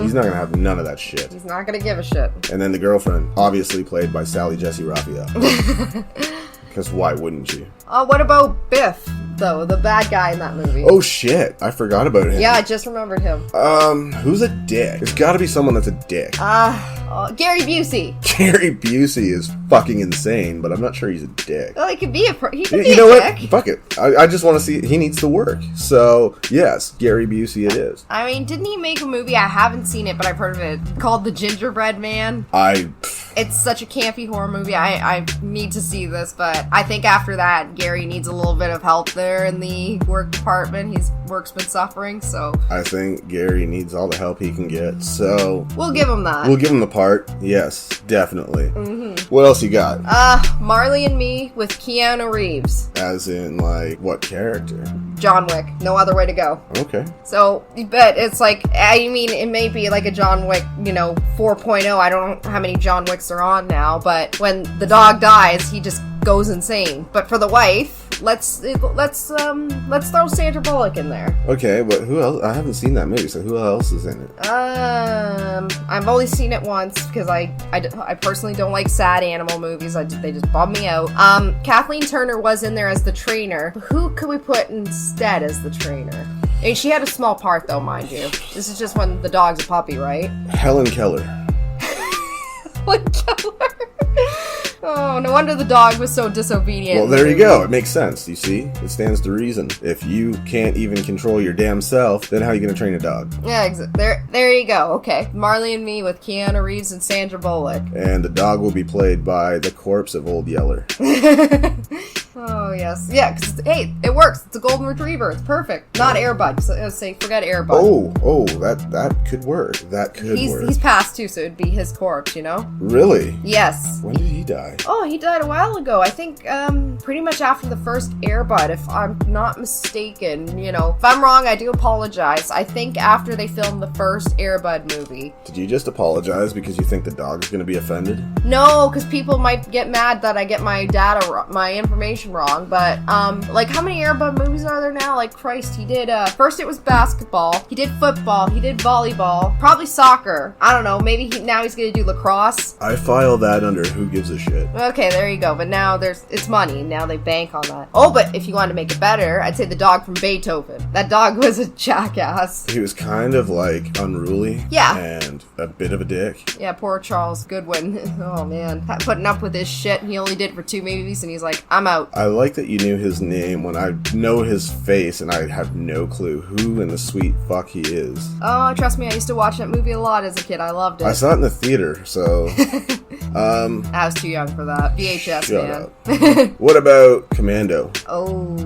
Speaker 3: He's not going to have none of that shit.
Speaker 4: He's not going to give a shit.
Speaker 3: And then the girlfriend, obviously played by Sally Jesse Raphael. Because why wouldn't you?
Speaker 4: What about Biff, though? The bad guy in that movie.
Speaker 3: Oh shit, I forgot about him.
Speaker 4: Yeah, I just remembered him.
Speaker 3: Who's a dick? There's gotta be someone that's a dick.
Speaker 4: Gary Busey.
Speaker 3: Gary Busey is fucking insane, but I'm not sure he's a dick.
Speaker 4: Well, he could be a dick.
Speaker 3: What? Fuck it. I just want to see, he needs to work. So, yes, Gary Busey it is.
Speaker 4: I mean, didn't he make a movie, I haven't seen it, but I've heard of it, called The Gingerbread Man? It's such a campy horror movie. I need to see this, but I think after that, Gary needs a little bit of help there in the work department. His work's been suffering, so... I
Speaker 3: think Gary needs all the help he can get, so...
Speaker 4: We'll give him that.
Speaker 3: We'll give him the part. Yes, definitely. What else you got?
Speaker 4: Marley and Me with Keanu Reeves.
Speaker 3: As in, like, what character?
Speaker 4: John Wick. No other way to go.
Speaker 3: Okay.
Speaker 4: So, but it's like, I mean, it may be like a John Wick, 4.0. I don't know how many John Wicks are on now, but when the dog dies, he just goes insane. But for the wife, let's throw Sandra Bullock in there.
Speaker 3: Okay, but who else? I haven't seen that movie, so who else is in it?
Speaker 4: I've only seen it once because I personally don't like sad animal movies. They just bum me out. Kathleen Turner was in there as the trainer. Who could we put instead as the trainer? I mean, she had a small part though, mind you. This is just when the dog's a puppy, right?
Speaker 3: Helen Keller.
Speaker 4: Helen Keller. Oh, no wonder the dog was so disobedient.
Speaker 3: Well, there you go. It makes sense. You see? It stands to reason. If you can't even control your damn self, then how are you going to train a dog?
Speaker 4: Yeah, there you go. Okay. Marley and Me with Keanu Reeves and Sandra Bullock.
Speaker 3: And the dog will be played by the corpse of Old Yeller.
Speaker 4: Oh, yes. Yeah, because, hey, it works. It's a golden retriever. It's perfect. Not Air Bud. So, say, forget Air Bud.
Speaker 3: Oh, that could work. That could work.
Speaker 4: He's passed, too, so it'd be his corpse, you know?
Speaker 3: Really?
Speaker 4: Yes.
Speaker 3: When did he die?
Speaker 4: Oh, he died a while ago. I think pretty much after the first Air Bud, if I'm not mistaken. You know, if I'm wrong, I do apologize. I think after they filmed the first Air Bud movie.
Speaker 3: Did you just apologize because you think the dog's going to be offended?
Speaker 4: No, because people might get mad that I get my my information wrong. But like, how many Air Bud movies are there now? Like, Christ, he did first it was basketball, he did football, he did volleyball, probably soccer. I don't know. Maybe now he's gonna do lacrosse.
Speaker 3: I file that under who gives a shit.
Speaker 4: Okay, there you go. But now it's money. Now they bank on that. Oh, but if you want to make it better, I'd say the dog from Beethoven. That dog was a jackass.
Speaker 3: He was kind of like unruly.
Speaker 4: Yeah.
Speaker 3: And a bit of a dick.
Speaker 4: Yeah, poor Charles Goodwin. Oh man, putting up with this shit. He only did it for 2 movies, and he's like, I'm out.
Speaker 3: I like that you knew his name when I know his face and I have no clue who in the sweet fuck he is.
Speaker 4: Oh, trust me, I used to watch that movie a lot as a kid. I loved it.
Speaker 3: I saw it in the theater, so...
Speaker 4: I was too young for that. VHS,
Speaker 3: shut
Speaker 4: man.
Speaker 3: Up. What about Commando?
Speaker 4: Oh,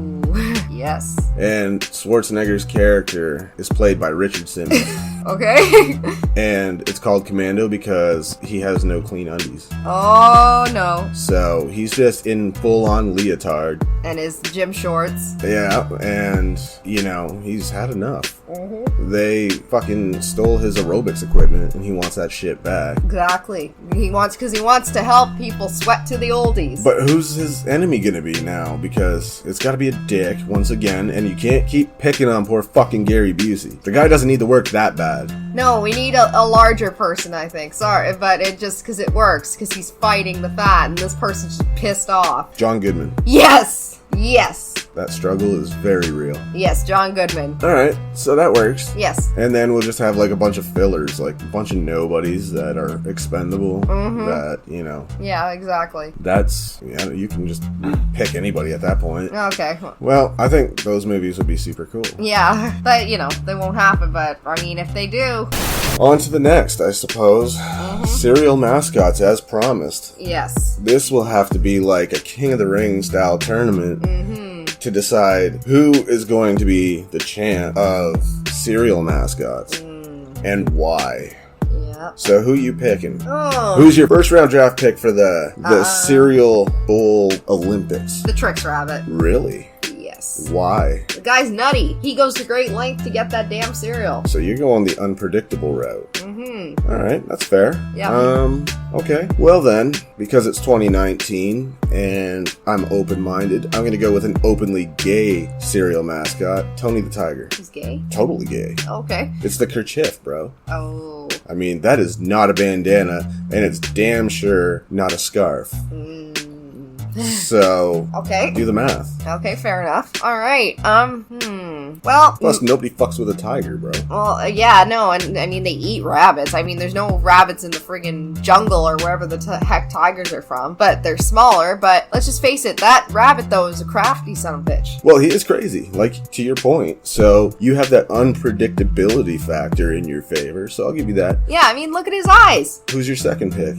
Speaker 4: yes.
Speaker 3: And Schwarzenegger's character is played by Richard Simmons.
Speaker 4: Okay.
Speaker 3: And it's called Commando because he has no clean undies.
Speaker 4: Oh, no.
Speaker 3: So he's just in full-on leotard.
Speaker 4: And his gym shorts.
Speaker 3: Yeah, and, you know, he's had enough.
Speaker 4: Mm-hmm.
Speaker 3: They fucking stole his aerobics equipment, and he wants that shit back.
Speaker 4: Exactly. Because he wants to help people sweat to the oldies.
Speaker 3: But who's his enemy gonna be now? Because it's gotta be a dick, once again, and you can't keep picking on poor fucking Gary Busey. The guy doesn't need to work that bad.
Speaker 4: No, we need a larger person, I think. Sorry, but it just, because it works, because he's fighting the fat, and this person's just pissed off.
Speaker 3: John Goodman.
Speaker 4: Yes! Yes.
Speaker 3: That struggle is very real.
Speaker 4: Yes, John Goodman.
Speaker 3: Alright, so that works.
Speaker 4: Yes.
Speaker 3: And then we'll just have like a bunch of fillers, like a bunch of nobodies that are expendable.
Speaker 4: Mm-hmm.
Speaker 3: That, you know.
Speaker 4: Yeah, exactly.
Speaker 3: That's, yeah, you can just pick anybody at that point.
Speaker 4: Okay.
Speaker 3: Well, I think those movies would be super cool.
Speaker 4: Yeah, but, you know, they won't happen, but, I mean, if they do.
Speaker 3: On to the next, I suppose.
Speaker 4: Mm-hmm.
Speaker 3: Cereal mascots, as promised.
Speaker 4: Yes.
Speaker 3: This will have to be like a King of the Ring style tournament to decide who is going to be the champ of cereal mascots and why.
Speaker 4: Yeah.
Speaker 3: So who you picking?
Speaker 4: Oh.
Speaker 3: Who's your first round draft pick for the Cereal Bowl Olympics?
Speaker 4: The Trix Rabbit.
Speaker 3: Really?
Speaker 4: Yes.
Speaker 3: Why?
Speaker 4: The guy's nutty. He goes to great length to get that damn cereal.
Speaker 3: So you're going the unpredictable route.
Speaker 4: Mm-hmm.
Speaker 3: Alright, that's fair.
Speaker 4: Yeah.
Speaker 3: Okay. Well then, because it's 2019 and I'm open-minded, I'm gonna go with an openly gay cereal mascot, Tony the Tiger.
Speaker 4: He's gay?
Speaker 3: Totally gay.
Speaker 4: Okay.
Speaker 3: It's the kerchief, bro.
Speaker 4: Oh.
Speaker 3: I mean, that is not a bandana, and it's damn sure not a scarf. So,
Speaker 4: Okay.
Speaker 3: do the math.
Speaker 4: Okay, fair enough. All right. Well.
Speaker 3: Plus, nobody fucks with a tiger, bro.
Speaker 4: Well, yeah, no, and I mean, they eat rabbits. I mean, there's no rabbits in the friggin' jungle or wherever the heck tigers are from, but they're smaller. But let's just face it, that rabbit, though, is a crafty son of a bitch.
Speaker 3: Well, he is crazy, like, to your point. So, you have that unpredictability factor in your favor, so I'll give you that.
Speaker 4: Yeah, I mean, look at his eyes.
Speaker 3: Who's your second pick?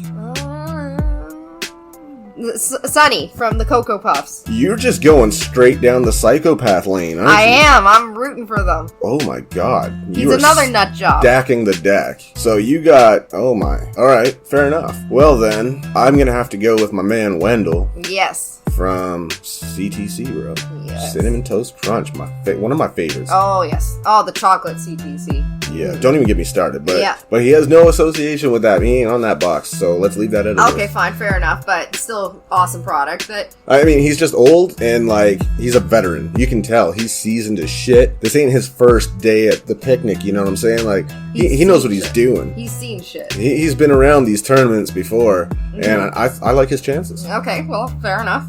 Speaker 4: Sonny from the Cocoa Puffs.
Speaker 3: You're just going straight down the psychopath lane, aren't you?
Speaker 4: I am. I'm rooting for them.
Speaker 3: Oh my god.
Speaker 4: He's another nut job.
Speaker 3: Stacking the deck. So you got... Oh my. Alright, fair enough. Well then, I'm gonna have to go with my man Wendell.
Speaker 4: Yes.
Speaker 3: From CTC, bro.
Speaker 4: Yes.
Speaker 3: Cinnamon Toast Crunch. One of my favorites.
Speaker 4: Oh, yes. Oh, the chocolate CTC.
Speaker 3: Yeah, don't even get me started. But
Speaker 4: Yeah.
Speaker 3: but he has no association with that. He ain't on that box, so let's leave that out of
Speaker 4: Okay,
Speaker 3: it.
Speaker 4: fine, fair enough, but still awesome product. But
Speaker 3: I mean, he's just old and, like, he's a veteran. You can tell. He's seasoned as shit. This ain't his first day at the picnic, you know what I'm saying? Like, he knows what he's doing.
Speaker 4: he's seen shit.
Speaker 3: He's been around these tournaments before, and I like his chances.
Speaker 4: Okay, well, fair enough.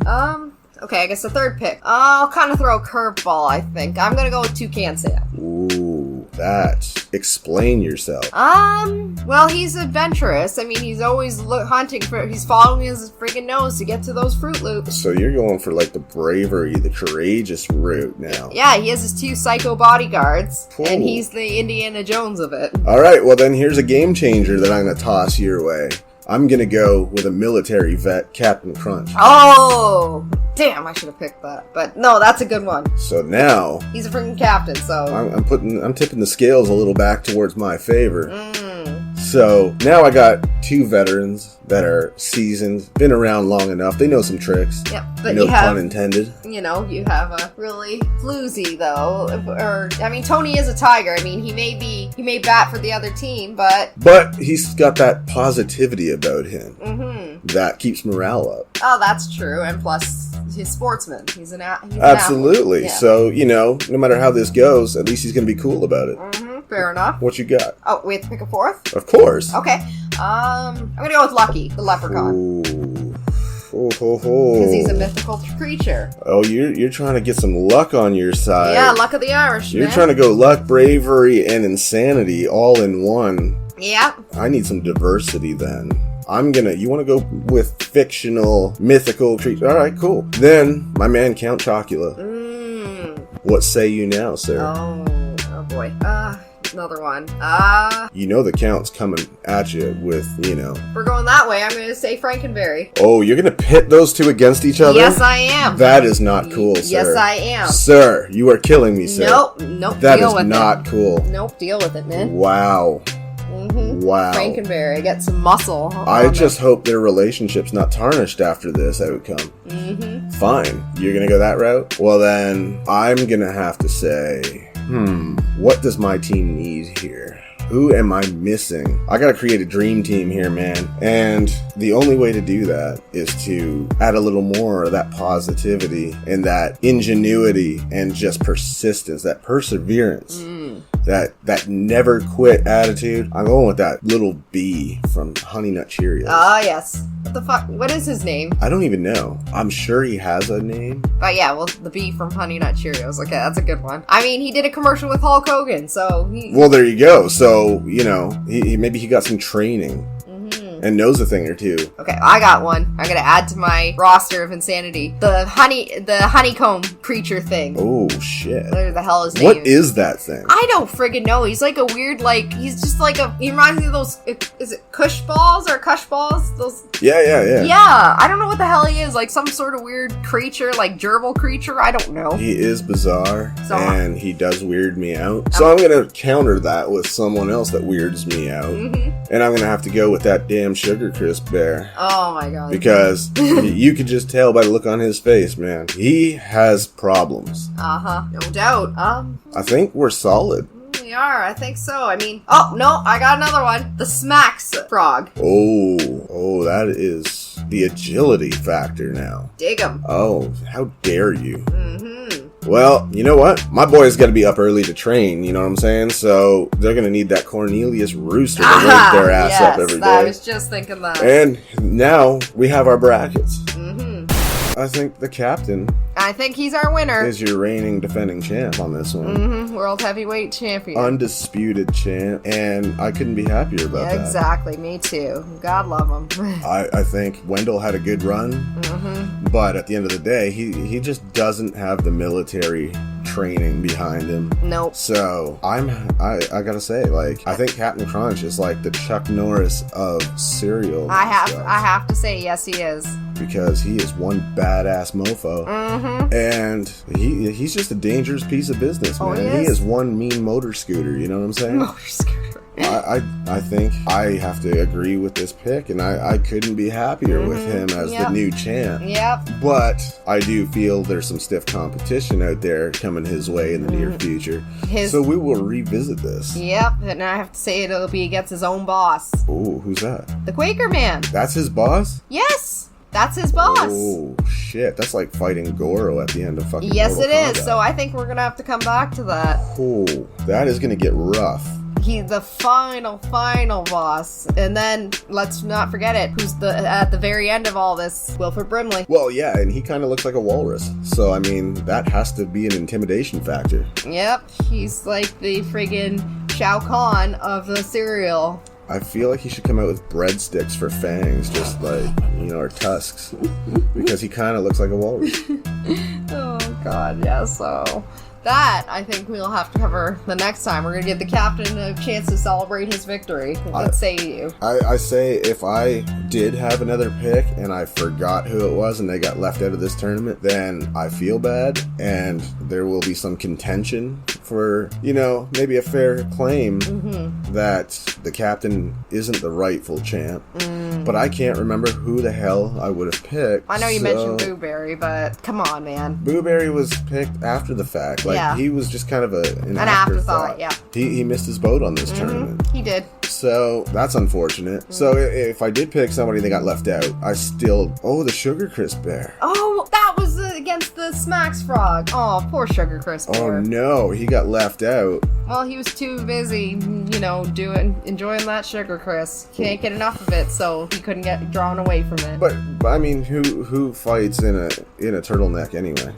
Speaker 4: Okay, I guess the third pick. I'll kind of throw a curveball, I think. I'm gonna go with Toucan Sam.
Speaker 3: Ooh, that. Explain yourself.
Speaker 4: Well, he's adventurous. I mean, he's always hunting for, he's following his freaking nose to get to those Fruit Loops.
Speaker 3: So you're going for, like, the bravery, the courageous route now.
Speaker 4: Yeah, he has his 2 psycho bodyguards,
Speaker 3: Cool.
Speaker 4: and he's the Indiana Jones of it.
Speaker 3: All right, well, then here's a game changer that I'm going to toss your way. I'm going to go with a military vet, Captain Crunch.
Speaker 4: Oh! Damn, I should have picked that. But no, that's a good one.
Speaker 3: So now
Speaker 4: He's a freaking captain, so...
Speaker 3: I'm tipping the scales a little back towards my favor. So now I got 2 veterans that are seasoned, been around long enough. They know some tricks.
Speaker 4: Yep, but
Speaker 3: no
Speaker 4: you have...
Speaker 3: pun intended.
Speaker 4: You know, you have a really floozy, though. Or, I mean, Tony is a tiger. I mean, he may bat for the other team, but...
Speaker 3: But he's got that positivity about him that keeps morale up.
Speaker 4: Oh, that's true. And plus, he's a sportsman. He's an athlete.
Speaker 3: Absolutely.
Speaker 4: Yeah.
Speaker 3: So, you know, no matter how this goes, at least he's going to be cool about it.
Speaker 4: Fair enough.
Speaker 3: What you got?
Speaker 4: Oh, we have to pick a fourth?
Speaker 3: Of course.
Speaker 4: Okay. I'm gonna go with Lucky, the leprechaun.
Speaker 3: Ooh. Ho, ho, ho.
Speaker 4: Because he's a mythical creature.
Speaker 3: Oh, you're trying to get some luck on your side.
Speaker 4: Yeah, luck of the Irish,
Speaker 3: You're
Speaker 4: man.
Speaker 3: trying to go luck, bravery, and insanity all in one.
Speaker 4: Yeah.
Speaker 3: I need some diversity then. You want to go with fictional, mythical creature. All right, cool. Then, my man Count Chocula. What say you now, sir?
Speaker 4: Oh boy. Another one.
Speaker 3: You know the Count's coming at you with,
Speaker 4: If we're going that way, I'm gonna say Frankenberry.
Speaker 3: Oh, you're going to pit those two against each other?
Speaker 4: Yes, I am.
Speaker 3: That is not cool, sir.
Speaker 4: Yes, I am.
Speaker 3: Sir, you are killing me, sir.
Speaker 4: Nope.
Speaker 3: That
Speaker 4: deal
Speaker 3: is
Speaker 4: with
Speaker 3: not
Speaker 4: it.
Speaker 3: cool.
Speaker 4: Nope, deal with it, man.
Speaker 3: Wow. Wow.
Speaker 4: Frankenberry, get some muscle.
Speaker 3: I just hope their relationship's not tarnished after this outcome. Fine. You're gonna go that route? Well then, I'm gonna have to say, what does my team need here? Who am I missing? I gotta create a dream team here, man. And the only way to do that is to add a little more of that positivity and that ingenuity and just persistence, that perseverance. That never quit attitude. I'm going with that little bee from Honey Nut Cheerios.
Speaker 4: Ah, yes. What the fuck? What is his name?
Speaker 3: I don't even know. I'm sure he has a name.
Speaker 4: But yeah, well, the bee from Honey Nut Cheerios. Okay, that's a good one. I mean, he did a commercial with Hulk Hogan, so he...
Speaker 3: Well, there you go. So, maybe he got some training and knows a thing or two.
Speaker 4: Okay, I got one. I'm gonna add to my roster of insanity. The honeycomb creature thing.
Speaker 3: Oh, shit.
Speaker 4: Whatever the hell his name
Speaker 3: What is that thing?
Speaker 4: I don't friggin' know. He's like a weird, he's just like he reminds me of those, is it Kush balls or Kush balls? Those...
Speaker 3: Yeah.
Speaker 4: Yeah, I don't know what the hell he is. Like some sort of weird creature, like gerbil creature. I don't know.
Speaker 3: He is bizarre,
Speaker 4: So-
Speaker 3: and he does weird me out. So I'm going to counter that with someone else that weirds me out. And I'm going to have to go with that damn Sugar Crisp bear.
Speaker 4: Oh my god.
Speaker 3: Because you could just tell by the look on his face, man. He has problems.
Speaker 4: No doubt.
Speaker 3: I think we're solid.
Speaker 4: We are. I think so. I mean, oh no, I got another one. The Smacks frog.
Speaker 3: Oh, that is the agility factor now.
Speaker 4: Dig 'em.
Speaker 3: Oh, how dare you? Well, you know what? My boy's got to be up early to train, you know what I'm saying? So they're going to need that Cornelius rooster to wake their ass up every day.
Speaker 4: I was just thinking that.
Speaker 3: And now we have our brackets. I think the captain
Speaker 4: I think he's our winner.
Speaker 3: is your reigning defending champ on this one.
Speaker 4: World heavyweight champion.
Speaker 3: Undisputed champ, and I couldn't be happier about that.
Speaker 4: Exactly. Me too. God love him.
Speaker 3: I think Wendell had a good run, but at the end of the day, he just doesn't have the military training behind him.
Speaker 4: Nope.
Speaker 3: So I gotta say, I think Captain Crunch is like the Chuck Norris of cereal.
Speaker 4: I
Speaker 3: mascots.
Speaker 4: have to say, yes, he is.
Speaker 3: Because he is one badass mofo, and he's just a dangerous piece of business, man.
Speaker 4: Oh, he
Speaker 3: He
Speaker 4: is.
Speaker 3: is one mean motor scooter. You know what I'm saying?
Speaker 4: Motor scooter.
Speaker 3: I think I have to agree with this pick, and I couldn't be happier with him as the new champ.
Speaker 4: Yep.
Speaker 3: But I do feel there's some stiff competition out there coming his way in the near future. So we will revisit this.
Speaker 4: Yep, and I have to say it'll be against his own boss.
Speaker 3: Oh, who's that?
Speaker 4: The Quaker Man.
Speaker 3: That's his boss?
Speaker 4: Yes, that's his boss.
Speaker 3: Oh, shit. That's like fighting Goro at the end of fucking
Speaker 4: Yes,
Speaker 3: Mortal
Speaker 4: it
Speaker 3: Kombat.
Speaker 4: is. So I think we're going to have to come back to that.
Speaker 3: Oh, that is going to get rough.
Speaker 4: He's the final boss. And then, let's not forget it, who's at the very end of all this? Wilford Brimley.
Speaker 3: Well, yeah, and he kind of looks like a walrus. So, I mean, that has to be an intimidation factor.
Speaker 4: Yep, he's like the friggin' Shao Kahn of the cereal.
Speaker 3: I feel like he should come out with breadsticks for fangs, just like, or tusks. Because he kind of looks like a walrus.
Speaker 4: Oh, God, yeah, so... That, I think we'll have to cover the next time. We're going to give the captain a chance to celebrate his victory. What say you?
Speaker 3: I say if I did have another pick and I forgot who it was and they got left out of this tournament, then I feel bad and there will be some contention for, maybe a fair claim that the captain isn't the rightful champ. But I can't remember who the hell I would have picked.
Speaker 4: I know you mentioned Booberry, but come on, man.
Speaker 3: Booberry was picked after the fact. He was just kind of an
Speaker 4: afterthought, yeah.
Speaker 3: He missed his boat on this tournament.
Speaker 4: He did.
Speaker 3: So, that's unfortunate. So, if I did pick somebody that got left out, I still... Oh, the Sugar Crisp Bear.
Speaker 4: Oh, that was against the Smacks Frog. Oh, poor Sugar Crisp Bear.
Speaker 3: Oh, no. He got left out.
Speaker 4: Well, he was too busy, enjoying that Sugar Crisp. Can't get enough of it, so he couldn't get drawn away from it.
Speaker 3: But I mean, who fights in a turtleneck anyway?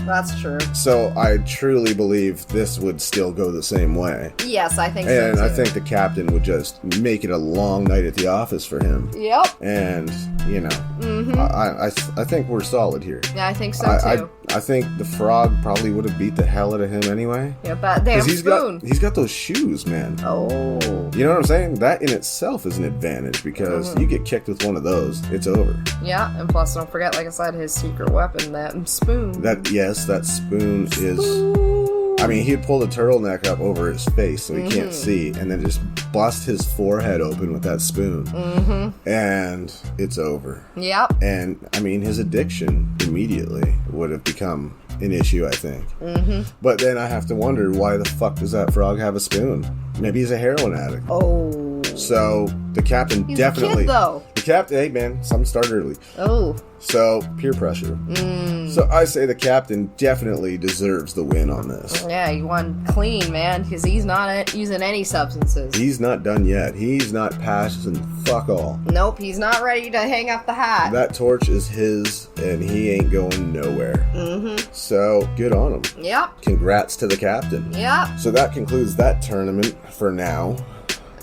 Speaker 4: That's true.
Speaker 3: So I truly believe this would still go the same way.
Speaker 4: Yes, I think so,
Speaker 3: And
Speaker 4: too.
Speaker 3: I think the captain would just make it a long night at the office for him.
Speaker 4: Yep.
Speaker 3: And, I think we're solid here.
Speaker 4: Yeah, I think so, too.
Speaker 3: I think the frog probably would have beat the hell out of him anyway.
Speaker 4: Yeah, but damn spoon.
Speaker 3: He's got those shoes, man.
Speaker 4: Oh.
Speaker 3: You know what I'm saying? That in itself is an advantage because you get kicked with one of those, it's over.
Speaker 4: Yeah, and plus don't forget, like I said, his secret weapon, that spoon.
Speaker 3: That spoon is... I mean, he'd pull the turtleneck up over his face so he can't see, and then just bust his forehead open with that spoon. And it's over.
Speaker 4: Yep.
Speaker 3: And, I mean, his addiction immediately would have become an issue, I think. But then I have to wonder, why the fuck does that frog have a spoon? Maybe he's a heroin addict.
Speaker 4: Oh.
Speaker 3: So, the captain
Speaker 4: He's
Speaker 3: definitely...
Speaker 4: a kid, though.
Speaker 3: The captain... Hey, man, something started early.
Speaker 4: Oh.
Speaker 3: So, peer pressure. So, I say the captain definitely deserves the win on this.
Speaker 4: Yeah, he won clean, man, because he's not using any substances.
Speaker 3: He's not done yet. He's not passing fuck all.
Speaker 4: Nope, he's not ready to hang up the hat.
Speaker 3: That torch is his, and he ain't going nowhere. So, good on him.
Speaker 4: Yep.
Speaker 3: Congrats to the captain.
Speaker 4: Yep.
Speaker 3: So, that concludes that tournament for now.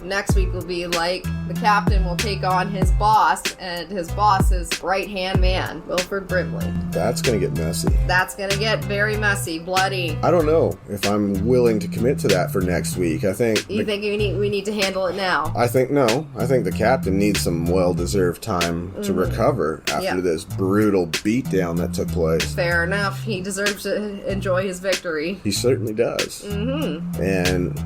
Speaker 4: Next week will be like the captain will take on his boss, and his boss's right-hand man, Wilford Brimley.
Speaker 3: That's going to get messy.
Speaker 4: That's going to get very messy, bloody.
Speaker 3: I don't know if I'm willing to commit to that for next week. I think...
Speaker 4: You think we need to handle it now?
Speaker 3: I think no. I think the captain needs some well-deserved time to recover after this brutal beatdown that took place.
Speaker 4: Fair enough. He deserves to enjoy his victory.
Speaker 3: He certainly does. And,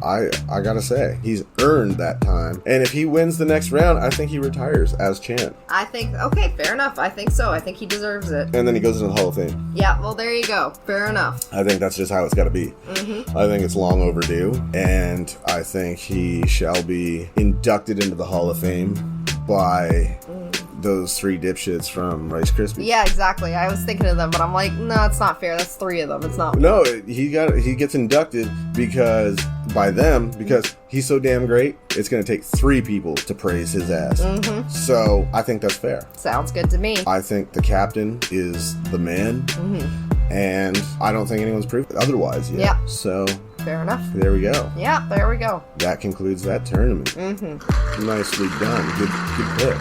Speaker 3: I gotta say, he's earned that time. And if he wins the next round, I think he retires as champ.
Speaker 4: I think, okay, fair enough. I think so. I think he deserves it.
Speaker 3: And then he goes into the Hall of Fame.
Speaker 4: Yeah, well, there you go. Fair enough.
Speaker 3: I think that's just how it's gotta be. I think it's long overdue. And I think he shall be inducted into the Hall of Fame by those three dipshits from Rice Krispies.
Speaker 4: Yeah, exactly. I was thinking of them, but I'm like, no, it's not fair. That's three of them. It's not.
Speaker 3: No, he gets inducted because he's so damn great. It's going to take three people to praise his ass. So I think that's fair.
Speaker 4: Sounds good to me.
Speaker 3: I think the captain is the man, and I don't think anyone's proved otherwise yet.
Speaker 4: Yeah.
Speaker 3: So
Speaker 4: Fair enough.
Speaker 3: there we go.
Speaker 4: Yeah, there we go.
Speaker 3: That concludes that tournament. Nicely done. Good pick.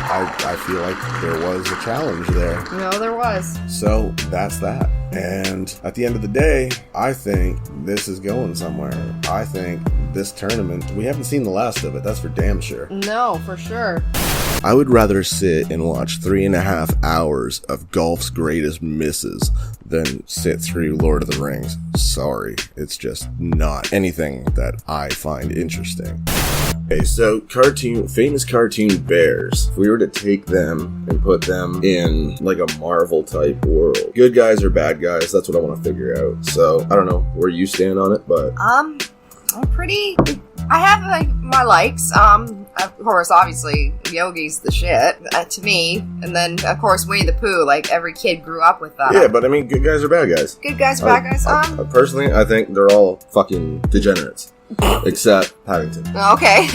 Speaker 3: I feel like there was a challenge there.
Speaker 4: No, there was.
Speaker 3: So that's that. And at the end of the day, I think this is going somewhere. I think this tournament, we haven't seen the last of it. That's for damn sure.
Speaker 4: No, for sure.
Speaker 3: I would rather sit and watch 3.5 hours of golf's greatest misses than sit through Lord of the Rings. Sorry, it's just not anything that I find interesting. Okay, so famous cartoon bears. If we were to take them and put them in like a Marvel type world, good guys or bad guys, that's what I want to figure out. So I don't know where you stand on it, but
Speaker 4: I'm pretty. I have like my likes. Of course, obviously, Yogi's the shit to me, and then of course Winnie the Pooh. Like every kid grew up with that.
Speaker 3: Yeah, but I mean, good guys or bad guys?
Speaker 4: Good guys, bad guys.
Speaker 3: Personally, I think they're all fucking degenerates. Except Paddington.
Speaker 4: Okay.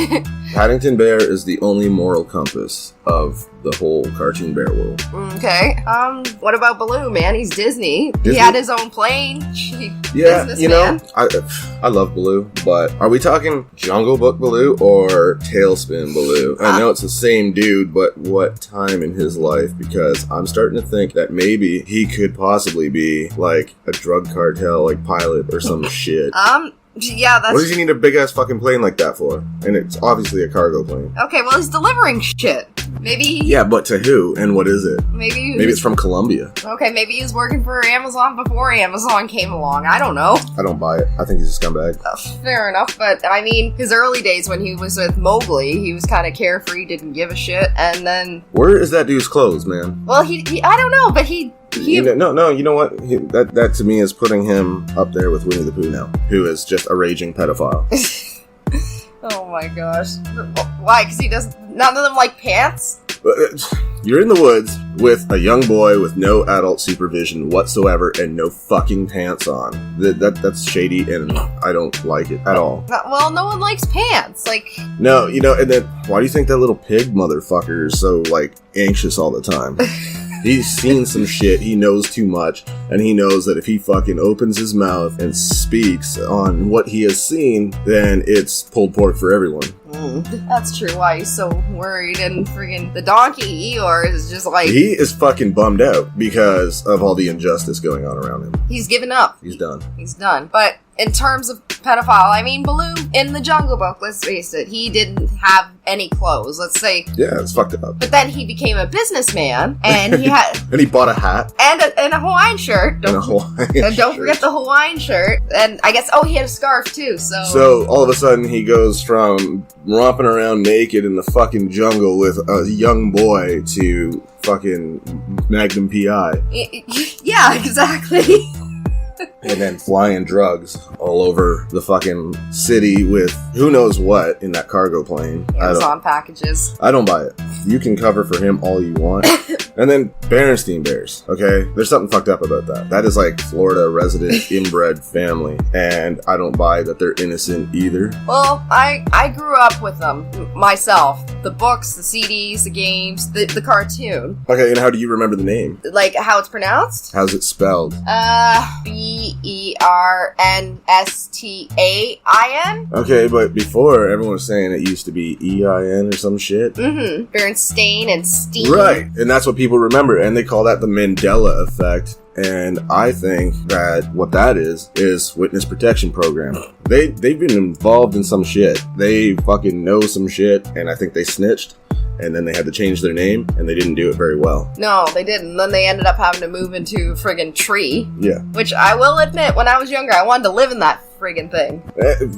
Speaker 3: Paddington Bear is the only moral compass of the whole cartoon bear world.
Speaker 4: Okay. What about Baloo, man? He's Disney. He had his own plane.
Speaker 3: Yeah, you know, I love Baloo, but are we talking Jungle Book Baloo or Tailspin Baloo? I know it's the same dude, but what time in his life? Because I'm starting to think that maybe he could possibly be like a drug cartel, like pilot or some shit.
Speaker 4: Yeah, that's...
Speaker 3: What does he need a big-ass fucking plane like that for? And it's obviously a cargo plane.
Speaker 4: Okay, well, he's delivering shit. Maybe...
Speaker 3: Yeah, but to who? And what is it?
Speaker 4: Maybe
Speaker 3: it's from Colombia.
Speaker 4: Okay, maybe he was working for Amazon before Amazon came along. I don't know.
Speaker 3: I don't buy it. I think he's a scumbag.
Speaker 4: Fair enough, but, I mean, his early days when he was with Mowgli, he was kind of carefree, didn't give a shit, and then...
Speaker 3: Where is that dude's clothes, man?
Speaker 4: Well, he I don't know, but he...
Speaker 3: No, you know what? That to me is putting him up there with Winnie the Pooh now, who is just a raging pedophile.
Speaker 4: Oh my gosh. Why? Because he does... None of them like pants?
Speaker 3: You're in the woods with a young boy with no adult supervision whatsoever and no fucking pants on. That's shady and I don't like it at all.
Speaker 4: Well, no one likes pants. Like...
Speaker 3: No, you know, and then why do you think that little pig motherfucker is so, like, anxious all the time? He's seen some shit, he knows too much, and he knows that if he fucking opens his mouth and speaks on what he has seen, then it's pulled pork for everyone.
Speaker 4: That's true, why he's so worried, and friggin' the donkey, Eeyore, is just like...
Speaker 3: He is fucking bummed out because of all the injustice going on around him.
Speaker 4: He's given up.
Speaker 3: He's done.
Speaker 4: He's done. But in terms of pedophile, I mean, Baloo in the Jungle Book, let's face it, he didn't have any clothes, let's say.
Speaker 3: Yeah, it's fucked up.
Speaker 4: But then he became a businessman, and he had...
Speaker 3: and he bought a hat.
Speaker 4: And a Hawaiian shirt. Don't forget the Hawaiian shirt. And I guess, he had a scarf too, so...
Speaker 3: So, all of a sudden, he goes from romping around naked in the fucking jungle with a young boy to fucking Magnum P.I.
Speaker 4: Yeah, exactly.
Speaker 3: And then flying drugs all over the fucking city with who knows what in that cargo plane.
Speaker 4: Amazon packages.
Speaker 3: I don't buy it. You can cover for him all you want. And then Berenstain Bears, okay? There's something fucked up about that. That is like Florida resident inbred family. And I don't buy that they're innocent either.
Speaker 4: Well, I grew up with them myself. The books, the CDs, the games, the cartoon.
Speaker 3: Okay, and how do you remember the name?
Speaker 4: Like how it's pronounced?
Speaker 3: How's it spelled?
Speaker 4: Berenstain.
Speaker 3: Okay, but before, everyone was saying it used to be EIN or some shit.
Speaker 4: Mm-hmm. Berenstain and Steen.
Speaker 3: Right, and that's what people remember, and they call that the Mandela effect. And I think that what that is witness protection program. They've been involved in some shit. They fucking know some shit, and I think they snitched. And then they had to change their name, and they didn't do it very well.
Speaker 4: No, they didn't. Then they ended up having to move into a friggin' tree.
Speaker 3: Yeah.
Speaker 4: Which I will admit, when I was younger, I wanted to live in that friggin' thing.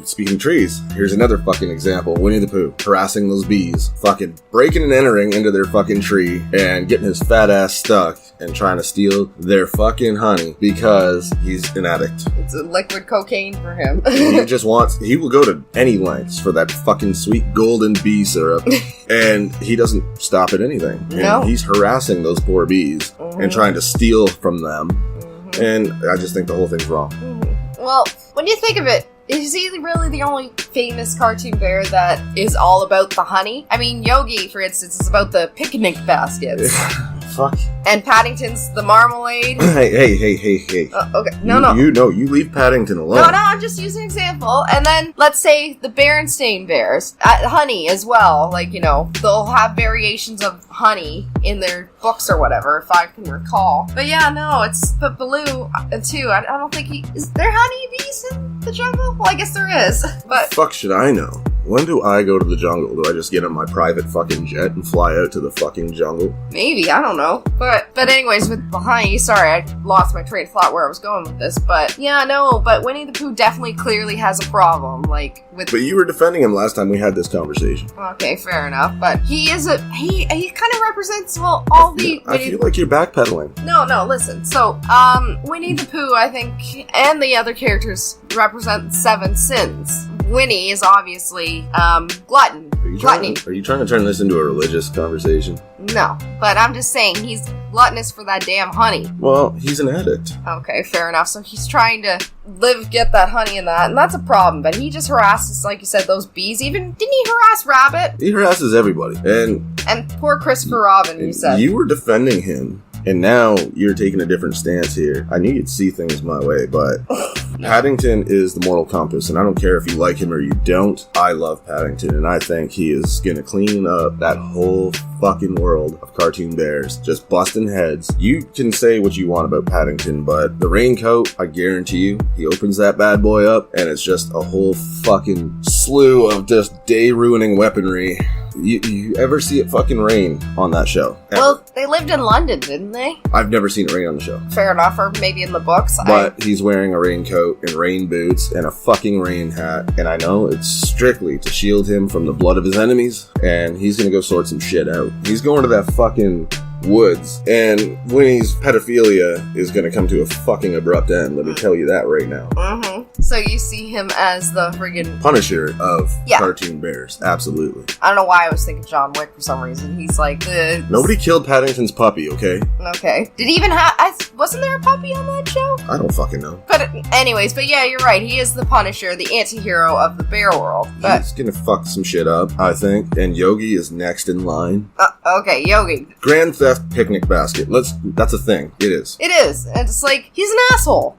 Speaker 3: Speaking of trees, here's another fucking example. Winnie the Pooh harassing those bees. Fucking breaking and entering into their fucking tree and getting his fat ass stuck and trying to steal their fucking honey because he's an addict.
Speaker 4: It's a liquid cocaine for him.
Speaker 3: He will go to any lengths for that fucking sweet golden bee syrup. And he doesn't stop at anything.
Speaker 4: No.
Speaker 3: And he's harassing those poor bees and trying to steal from them. And I just think the whole thing's wrong.
Speaker 4: Well, when you think of it, is he really the only famous cartoon bear that is all about the honey? I mean, Yogi, for instance, is about the picnic baskets.
Speaker 3: Fuck.
Speaker 4: And Paddington's the marmalade.
Speaker 3: Hey.
Speaker 4: Okay, no.
Speaker 3: You leave Paddington alone.
Speaker 4: No, I'm just using an example. And then, let's say the Berenstain Bears. Honey as well. Like, they'll have variations of honey in their books or whatever, if I can recall. But yeah, no, but Baloo, too, I don't think is there honeybees in the jungle? Well, I guess there is. But
Speaker 3: fuck should I know? When do I go to the jungle? Do I just get on my private fucking jet and fly out to the fucking jungle?
Speaker 4: Maybe, I don't know. But anyways, with the honey, sorry, I lost my train of thought where I was going with this. But yeah, no, but Winnie the Pooh definitely clearly has a problem, like, with...
Speaker 3: But you were defending him last time we had this conversation.
Speaker 4: Okay, fair enough. But he is he kind of represents, well, all the...
Speaker 3: I feel like you're backpedaling.
Speaker 4: No, listen. So, Winnie the Pooh, I think, and the other characters represent 7 sins. Winnie is obviously, glutton.
Speaker 3: Are you trying to turn this into a religious conversation?
Speaker 4: No, but I'm just saying he's gluttonous for that damn honey.
Speaker 3: Well, he's an addict.
Speaker 4: Okay, fair enough. So he's trying to get that honey and that's a problem. But he just harasses, like you said, those bees. Even, didn't he harass Rabbit?
Speaker 3: He harasses everybody. And
Speaker 4: poor Christopher Robin, you said.
Speaker 3: You were defending him. And now you're taking a different stance here. I knew you'd see things my way, but Paddington is the moral compass, and I don't care if you like him or you don't. I love Paddington, and I think he is gonna clean up that whole fucking world of cartoon bears, just busting heads. You can say what you want about Paddington, but the raincoat, I guarantee you, he opens that bad boy up, and it's just a whole fucking slew of just day-ruining weaponry. You ever see it fucking rain on that show? Ever?
Speaker 4: Well, they lived in London, didn't they?
Speaker 3: I've never seen it rain on the show.
Speaker 4: Fair enough, or maybe in the books.
Speaker 3: But he's wearing a raincoat and rain boots and a fucking rain hat, and I know it's strictly to shield him from the blood of his enemies, and he's gonna go sort some shit out. He's going to that fucking woods, and Winnie's pedophilia is gonna come to a fucking abrupt end, let me tell you that right now.
Speaker 4: So you see him as the friggin'
Speaker 3: Punisher of cartoon bears, absolutely.
Speaker 4: I don't know why I was thinking John Wick for some reason. He's like the...
Speaker 3: Nobody killed Paddington's puppy, okay?
Speaker 4: Okay. Did he even have... wasn't there a puppy on that show?
Speaker 3: I don't fucking know.
Speaker 4: But anyways, but yeah, you're right. He is the Punisher, the anti-hero of the bear world. But
Speaker 3: he's gonna fuck some shit up, I think, and Yogi is next in line.
Speaker 4: Okay, Yogi.
Speaker 3: Grand Theft Picnic Basket. That's a thing. It is.
Speaker 4: It is. And it's like, he's an asshole.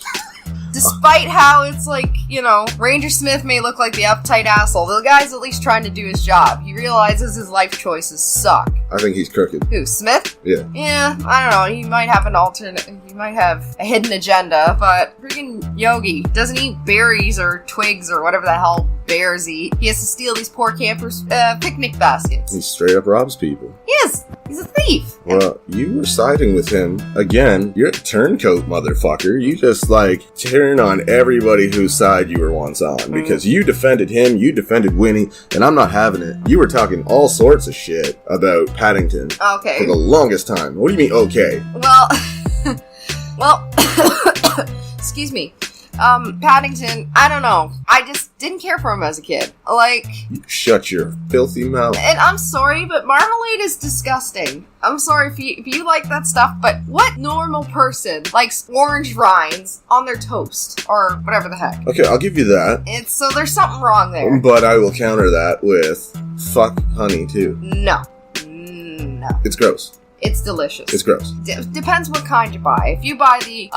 Speaker 4: Despite how it's like, you know, Ranger Smith may look like the uptight asshole, the guy's at least trying to do his job. He realizes his life choices suck.
Speaker 3: I think he's crooked.
Speaker 4: Who, Smith?
Speaker 3: Yeah.
Speaker 4: Yeah, I don't know. He might have he might have a hidden agenda, but freaking Yogi doesn't eat berries or twigs or whatever the hell bears eat. He has to steal these poor campers' picnic baskets.
Speaker 3: He straight up robs people.
Speaker 4: Yes, he's a thief.
Speaker 3: Well, you were siding with him. Again, you're a turncoat, motherfucker. You just, like, turn on everybody whose side you were once on. Because you defended him, you defended Winnie, and I'm not having it. You were talking all sorts of shit about Paddington.
Speaker 4: Okay.
Speaker 3: For the longest time. What do you mean, okay?
Speaker 4: Well, excuse me. Paddington, I don't know. I just didn't care for him as a kid. Like...
Speaker 3: You shut your filthy mouth.
Speaker 4: And I'm sorry, but marmalade is disgusting. I'm sorry if you like that stuff, but what normal person likes orange rinds on their toast? Or whatever the heck.
Speaker 3: Okay, I'll give you that.
Speaker 4: So there's something wrong there.
Speaker 3: But I will counter that with fuck honey, too.
Speaker 4: No.
Speaker 3: It's gross.
Speaker 4: It's delicious.
Speaker 3: It's gross.
Speaker 4: Depends what kind you buy. If you buy the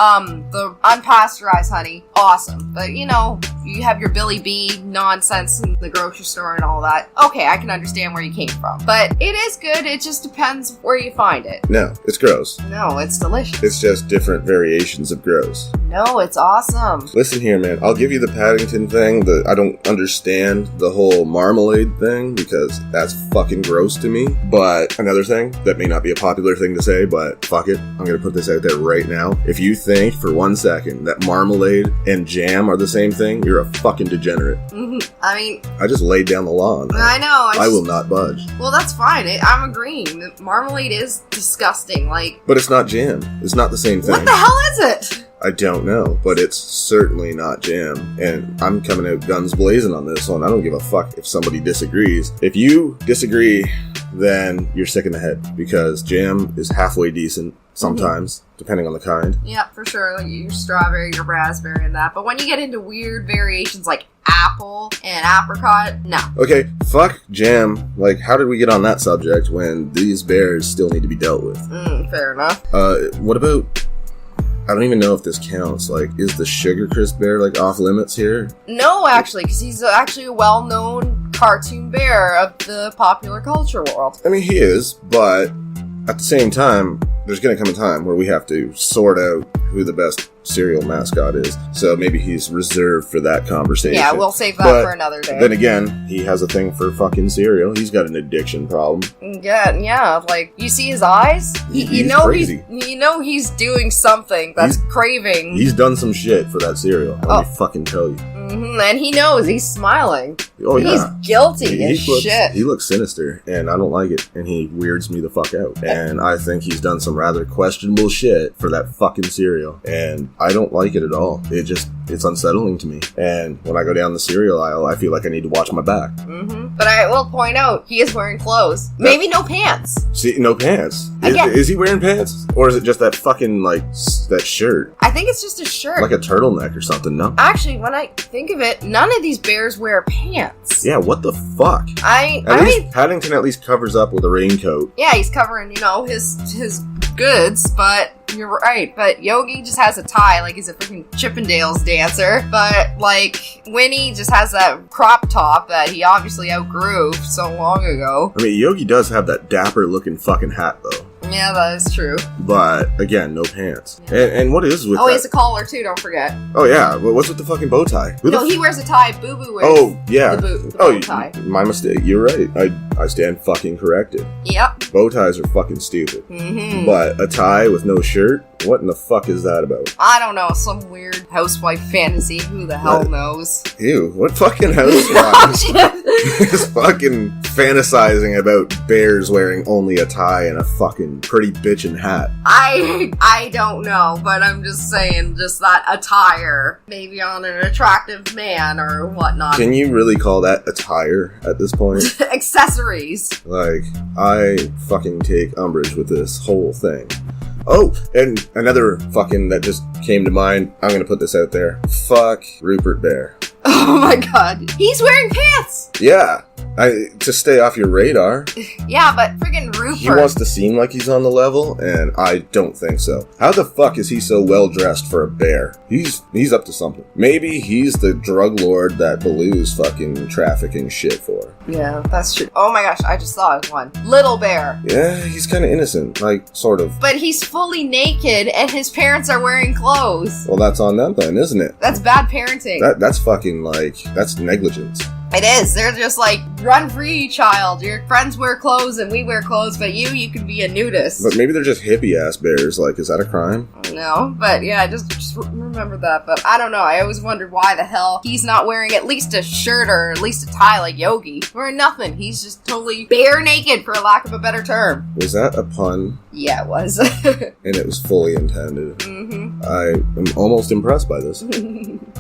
Speaker 4: unpasteurized honey, awesome. But, you know, you have your Billy B nonsense in the grocery store and all that. Okay, I can understand where you came from. But it is good. It just depends where you find it.
Speaker 3: No, it's gross.
Speaker 4: No, it's delicious.
Speaker 3: It's just different variations of gross.
Speaker 4: No, it's awesome.
Speaker 3: Listen here, man. I'll give you the Paddington thing. I don't understand the whole marmalade thing because that's fucking gross to me. But another thing that may not be a popular thing to say, but fuck it. I'm gonna put this out there right now. If you think for 1 second that marmalade and jam are the same thing, you're a fucking degenerate.
Speaker 4: I mean...
Speaker 3: I just laid down the law on that.
Speaker 4: I know.
Speaker 3: I will not budge.
Speaker 4: Well, that's fine. I'm agreeing. Marmalade is disgusting. Like...
Speaker 3: But it's not jam. It's not the same thing.
Speaker 4: What the hell is it?
Speaker 3: I don't know, but it's certainly not jam. And I'm coming out guns blazing on this one. I don't give a fuck if somebody disagrees. If you disagree, then you're sick in the head because jam is halfway decent sometimes, depending on the kind.
Speaker 4: Yeah, for sure. Like your strawberry, your raspberry, and that. But when you get into weird variations like apple and apricot, no.
Speaker 3: Okay, fuck jam. Like, how did we get on that subject when these bears still need to be dealt with?
Speaker 4: Fair enough.
Speaker 3: What about... I don't even know if this counts. Like, is the Sugar Crisp bear, like, off limits here?
Speaker 4: No, actually, because he's actually a well-known cartoon bear of the popular culture world.
Speaker 3: I mean, he is, but at the same time, there's going to come a time where we have to sort out who the best cereal mascot is. So maybe he's reserved for that conversation.
Speaker 4: Yeah, we'll save that for another day.
Speaker 3: Then again, he has a thing for fucking cereal. He's got an addiction problem.
Speaker 4: Yeah, like, you see his eyes?
Speaker 3: He's crazy.
Speaker 4: You know he's doing something that's craving.
Speaker 3: He's done some shit for that cereal. Let me fucking tell you.
Speaker 4: Mm-hmm, and he knows. He's smiling.
Speaker 3: Oh, yeah.
Speaker 4: He's guilty as shit.
Speaker 3: He looks sinister, and I don't like it, and he weirds me the fuck out. And I think he's done some rather questionable shit for that fucking cereal, and I don't like it at all. It's unsettling to me. And when I go down the cereal aisle, I feel like I need to watch my back.
Speaker 4: Mm-hmm. But I will point out, he is wearing clothes. Maybe no pants.
Speaker 3: See, no pants. Is he wearing pants? Or is it just that fucking, like, that shirt?
Speaker 4: I think it's just a shirt.
Speaker 3: Like a turtleneck or something, no?
Speaker 4: Actually, when I think of it, none of these bears wear pants.
Speaker 3: Yeah, what the fuck?
Speaker 4: At least
Speaker 3: Paddington at least covers up with a raincoat.
Speaker 4: Yeah, he's covering, his goods, but you're right. But Yogi just has a tie, like he's a freaking Chippendales dancer. But, like, Winnie just has that crop top that he obviously outgrew so long ago.
Speaker 3: I mean, Yogi does have that dapper-looking fucking hat, though.
Speaker 4: Yeah, that is true.
Speaker 3: But, again, no pants. And what is with
Speaker 4: he has a collar, too, don't forget.
Speaker 3: Oh, yeah. What's with the fucking bow tie?
Speaker 4: He wears a tie. Boo Boo wears the bow tie.
Speaker 3: My mistake. You're right. I stand fucking corrected.
Speaker 4: Yep.
Speaker 3: Bow ties are fucking stupid.
Speaker 4: Mm-hmm.
Speaker 3: But a tie with no shirt? What in the fuck is that about?
Speaker 4: I don't know. Some weird housewife fantasy. Who the hell knows?
Speaker 3: Ew. What fucking housewife is fucking fantasizing about bears wearing only a tie and a fucking pretty bitchin' hat?
Speaker 4: I don't know, but I'm just saying, just that attire, maybe on an attractive man or whatnot.
Speaker 3: Can you really call that attire at this point?
Speaker 4: Accessories.
Speaker 3: Like, I fucking take umbrage with this whole thing. Oh, and another fucking that just came to mind. I'm gonna put this out there. Fuck Rupert Bear.
Speaker 4: Oh my god. He's wearing pants!
Speaker 3: Yeah. To stay off your radar.
Speaker 4: Yeah, but friggin' Rupert.
Speaker 3: He wants to seem like he's on the level, and I don't think so. How the fuck is he so well dressed for a bear? He's up to something. Maybe he's the drug lord that Baloo's fucking trafficking shit for.
Speaker 4: Yeah, that's true. Oh my gosh, I just thought of one. Little Bear.
Speaker 3: Yeah, he's kind of innocent, like, sort of.
Speaker 4: But he's fully naked, and his parents are wearing clothes.
Speaker 3: Well, that's on them then, isn't it?
Speaker 4: That's bad parenting.
Speaker 3: That's fucking, like, that's negligence.
Speaker 4: It is. They're just like, run free, child. Your friends wear clothes and we wear clothes, but you could be a nudist.
Speaker 3: But maybe they're just hippie-ass bears. Like, is that a crime?
Speaker 4: No, but yeah, just remember that. But I don't know. I always wondered why the hell he's not wearing at least a shirt or at least a tie like Yogi. Wearing nothing. He's just totally bare naked, for lack of a better term.
Speaker 3: Was that a pun?
Speaker 4: Yeah, it was.
Speaker 3: And it was fully intended.
Speaker 4: Mm-hmm.
Speaker 3: I am almost impressed by this.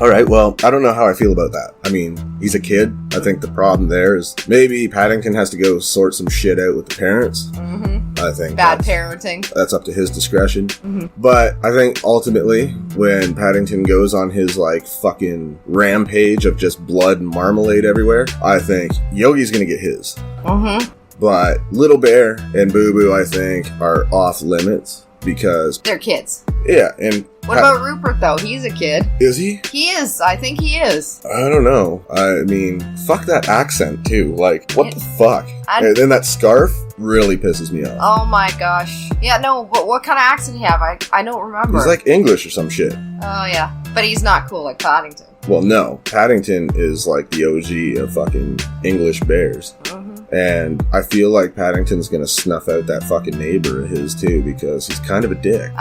Speaker 3: All right, well, I don't know how I feel about that. I mean, he's a kid. I think the problem there is maybe Paddington has to go sort some shit out with the parents.
Speaker 4: Mm-hmm.
Speaker 3: I think
Speaker 4: bad parenting.
Speaker 3: That's up to his discretion.
Speaker 4: Mm-hmm.
Speaker 3: But I think ultimately, when Paddington goes on his, like, fucking rampage of just blood and marmalade everywhere, I think Yogi's gonna get his.
Speaker 4: Mm-hmm.
Speaker 3: But Little Bear and Boo Boo, I think, are off limits because
Speaker 4: they're kids.
Speaker 3: Yeah, and
Speaker 4: what about Rupert, though? He's a kid.
Speaker 3: Is he?
Speaker 4: He is. I think he is.
Speaker 3: I don't know. I mean, fuck that accent, too. Like, what the fuck? And then that scarf really pisses me off.
Speaker 4: Oh my gosh. Yeah, no, but what kind of accent do you have? I don't remember.
Speaker 3: He's like English or some shit.
Speaker 4: Oh, yeah. But he's not cool like Paddington.
Speaker 3: Well, no. Paddington is like the OG of fucking English bears. Mm-hmm. And I feel like Paddington's gonna snuff out that fucking neighbor of his, too, because he's kind of a dick.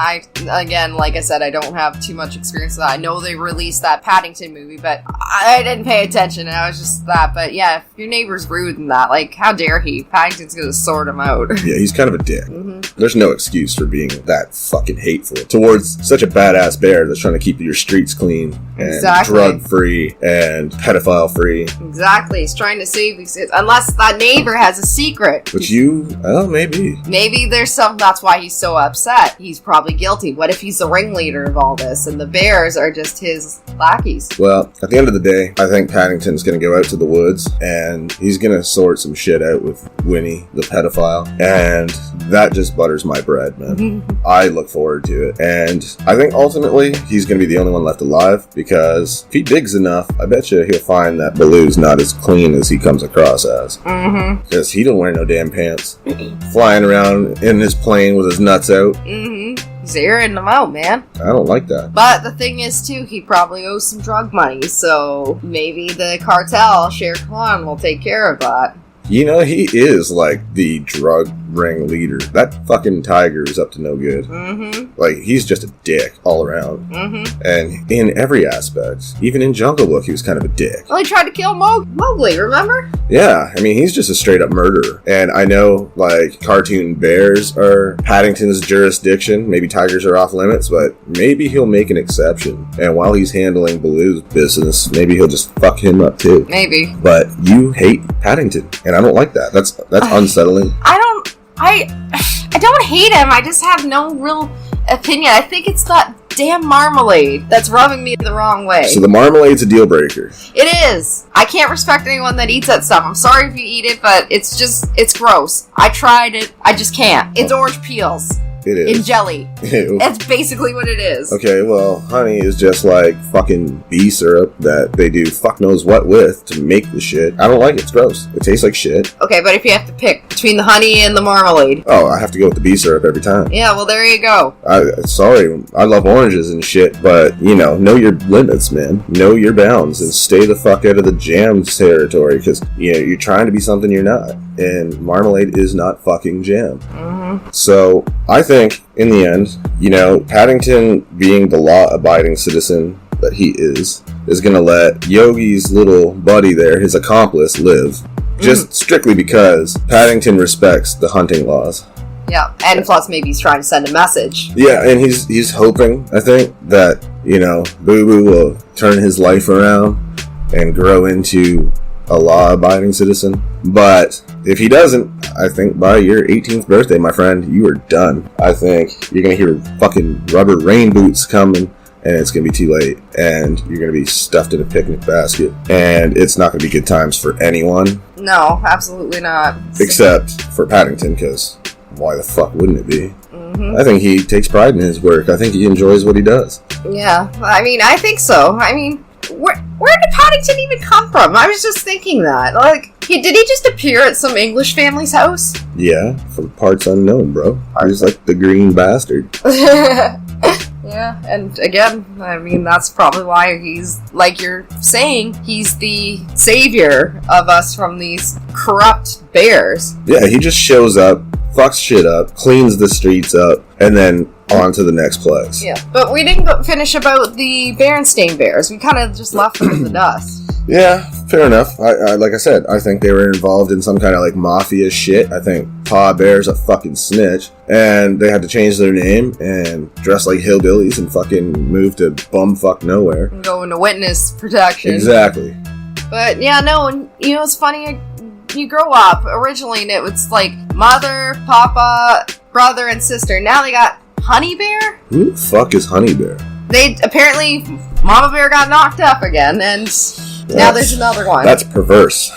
Speaker 4: Again, like I said, I don't have too much experience with that. I know they released that Paddington movie, but I didn't pay attention, and I was just that. But yeah, if your neighbor's rude and that, like, how dare he? Paddington's gonna sort him out.
Speaker 3: Yeah, he's kind of a dick.
Speaker 4: Mm-hmm.
Speaker 3: There's no excuse for being that fucking hateful towards such a badass bear that's trying to keep your streets clean and drug-free and pedophile-free.
Speaker 4: Exactly. He's trying to save these kids. Unless that neighbor has a secret.
Speaker 3: But maybe.
Speaker 4: Maybe there's some, that's why he's so upset. He's probably guilty. What if he's the ringleader of all this and the bears are just his lackeys.
Speaker 3: Well, at the end of the day, I think Paddington's going to go out to the woods and he's going to sort some shit out with Winnie, the pedophile. And that just butters my bread, man. I look forward to it. And I think ultimately he's going to be the only one left alive because if he digs enough, I bet you he'll find that Baloo's not as clean as he comes across as. Because he don't wear no damn pants. Flying around in his plane with his nuts out.
Speaker 4: He's airing them out, man.
Speaker 3: I don't like that.
Speaker 4: But the thing is, too, he probably owes some drug money, so maybe the cartel, Shere Khan, will take care of that.
Speaker 3: You know, he is like the drug ring leader. That fucking tiger is up to no good. Like, he's just a dick all around. And in every aspect, even in Jungle Book, he was kind of a dick.
Speaker 4: Well, he tried to kill Mowgli, remember?
Speaker 3: Yeah, I mean, he's just a straight up murderer. And I know, like, cartoon bears are Paddington's jurisdiction. Maybe tigers are off limits, but maybe he'll make an exception. And while he's handling Baloo's business, maybe he'll just fuck him up too.
Speaker 4: Maybe.
Speaker 3: But you hate Paddington, and I don't like that. That's unsettling.
Speaker 4: I don't hate him. I just have no real opinion. I think it's that damn marmalade that's rubbing me the wrong way.
Speaker 3: So the marmalade's a deal breaker.
Speaker 4: It is. I can't respect anyone that eats that stuff. I'm sorry if you eat it, but it's gross. I tried it. I just can't. It's orange peels.
Speaker 3: It is.
Speaker 4: In jelly.
Speaker 3: Ew.
Speaker 4: That's basically what it is.
Speaker 3: Okay, well, honey is just like fucking bee syrup that they do fuck knows what with to make the shit. I don't like it. It's gross. It tastes like shit.
Speaker 4: Okay, but if you have to pick between the honey and the marmalade.
Speaker 3: Oh, I have to go with the bee syrup every time.
Speaker 4: Yeah, well, there you go.
Speaker 3: Sorry, I love oranges and shit, but, you know your limits, man. Know your bounds and stay the fuck out of the jam territory because, you're trying to be something you're not. And marmalade is not fucking jam. So, I think, in the end, Paddington, being the law-abiding citizen that he is going to let Yogi's little buddy there, his accomplice, live. Just strictly because Paddington respects the hunting laws.
Speaker 4: Yeah, and plus maybe he's trying to send a message.
Speaker 3: Yeah, and he's hoping, I think, that, Boo Boo will turn his life around and grow into a law-abiding citizen. But if he doesn't, I think by your 18th birthday, my friend, you are done. I think you're going to hear fucking rubber rain boots coming, and it's going to be too late, and you're going to be stuffed in a picnic basket, and it's not going to be good times for anyone.
Speaker 4: No, absolutely not.
Speaker 3: Except for Paddington, because why the fuck wouldn't it be? I think he takes pride in his work. I think he enjoys what he does.
Speaker 4: Yeah, I mean, I think so. I mean, where did Paddington even come from? I was just thinking that. Like, did he just appear at some English family's house?
Speaker 3: Yeah, from parts unknown, bro. He's like the green bastard.
Speaker 4: Yeah, and again, I mean, that's probably why he's, like you're saying, he's the savior of us from these corrupt bears.
Speaker 3: Yeah, he just shows up, fucks shit up, cleans the streets up, and then on to the next place.
Speaker 4: Yeah, but we didn't finish about the Berenstain Bears. We kind of just left them in the dust.
Speaker 3: Yeah, fair enough. I like I said, I think they were involved in some kind of like mafia shit. I think Pa Bear's a fucking snitch, and they had to change their name and dress like hillbillies and fucking move to bumfuck nowhere.
Speaker 4: And go into witness protection.
Speaker 3: Exactly.
Speaker 4: But yeah, no, and it's funny. You grow up originally, and it was like mother, papa, brother, and sister. Now they got Honey Bear.
Speaker 3: Who the fuck is Honey Bear?
Speaker 4: They apparently Mama Bear got knocked up again, and now there's another one.
Speaker 3: That's perverse.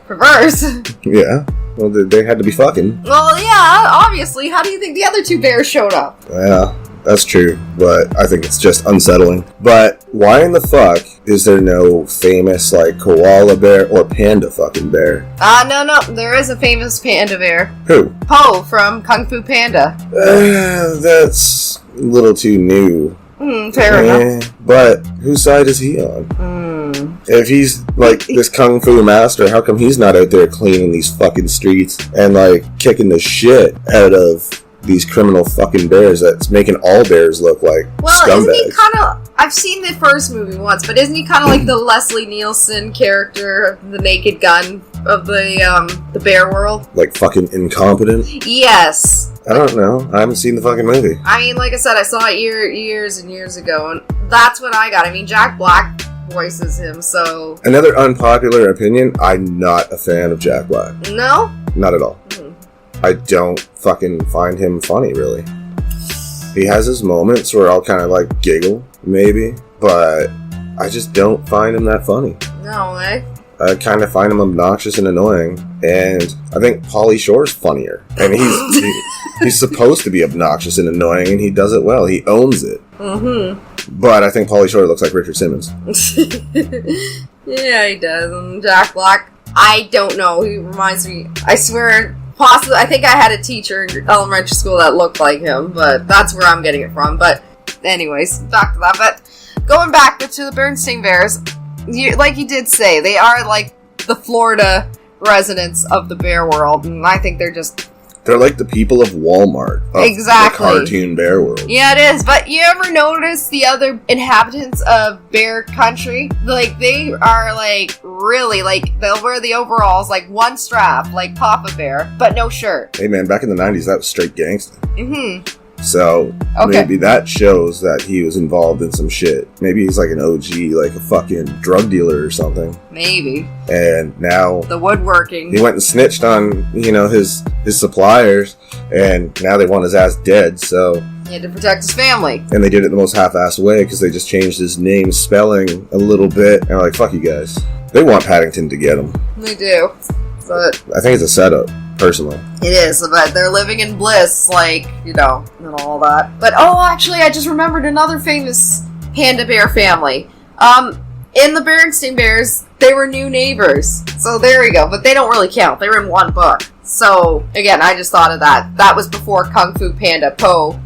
Speaker 4: Perverse?
Speaker 3: Yeah. Well, they had to be fucking.
Speaker 4: Well, yeah, obviously. How do you think the other two bears showed up?
Speaker 3: Yeah, that's true, but I think it's just unsettling. But why in the fuck is there no famous, like, koala bear or panda fucking bear?
Speaker 4: No, there is a famous panda bear.
Speaker 3: Who?
Speaker 4: Po from Kung Fu Panda.
Speaker 3: That's a little too new.
Speaker 4: Fair enough.
Speaker 3: But whose side is he on? If he's, like, this kung fu master, how come he's not out there cleaning these fucking streets and, like, kicking the shit out of these criminal fucking bears that's making all bears look like scumbags?
Speaker 4: Isn't he kind of... I've seen the first movie once, but isn't he kind of like the Leslie Nielsen character of the Naked Gun of the bear world?
Speaker 3: Like fucking incompetent?
Speaker 4: Yes.
Speaker 3: I don't know. I haven't seen the fucking movie.
Speaker 4: I mean, like I said, I saw it years and years ago, and that's what I got. I mean, Jack Black voices him, so... Another
Speaker 3: unpopular opinion, I'm not a fan of Jack Black.
Speaker 4: No?
Speaker 3: Not at all. I don't fucking find him funny, really. He has his moments where I'll kind of, like, giggle, maybe, but I just don't find him that funny.
Speaker 4: No way.
Speaker 3: I kind of find him obnoxious and annoying, and I think Pauly Shore's funnier. And he's supposed to be obnoxious and annoying, and he does it well. He owns it. Mm-hmm. But I think Pauly Shore looks like Richard Simmons.
Speaker 4: Yeah, he does. And Jack Black, I don't know. He reminds me, I swear, possibly, I think I had a teacher in elementary school that looked like him, but that's where I'm getting it from. But anyways, back to that. But going back to the Bernstein Bears, like you did say, they are like the Florida residents of the bear world, and I think they're
Speaker 3: like the people of Walmart. Of
Speaker 4: exactly.
Speaker 3: The cartoon bear world.
Speaker 4: Yeah, it is. But you ever notice the other inhabitants of bear country? Like, they are, like, really, like, they'll wear the overalls, like, one strap, like Papa Bear, but no shirt.
Speaker 3: Hey, man, back in the 90s, that was straight gangsta.
Speaker 4: Mm-hmm.
Speaker 3: So, maybe that shows that he was involved in some shit. Maybe he's like an OG, like a fucking drug dealer or something.
Speaker 4: Maybe.
Speaker 3: And now...
Speaker 4: the woodworking.
Speaker 3: He went and snitched on, his suppliers, and now they want his ass dead, so...
Speaker 4: he had to protect his family.
Speaker 3: And they did it the most half-assed way, because they just changed his name spelling a little bit, and they're like, fuck you guys. They want Paddington to get him.
Speaker 4: They do. But
Speaker 3: I think it's a setup. Personally.
Speaker 4: It is, but they're living in bliss, like, and all that. But, actually, I just remembered another famous panda bear family. In the Bernstein Bears, they were new neighbors. So there we go, but they don't really count. They were in one book. So, again, I just thought of that. That was before Kung Fu Panda Po.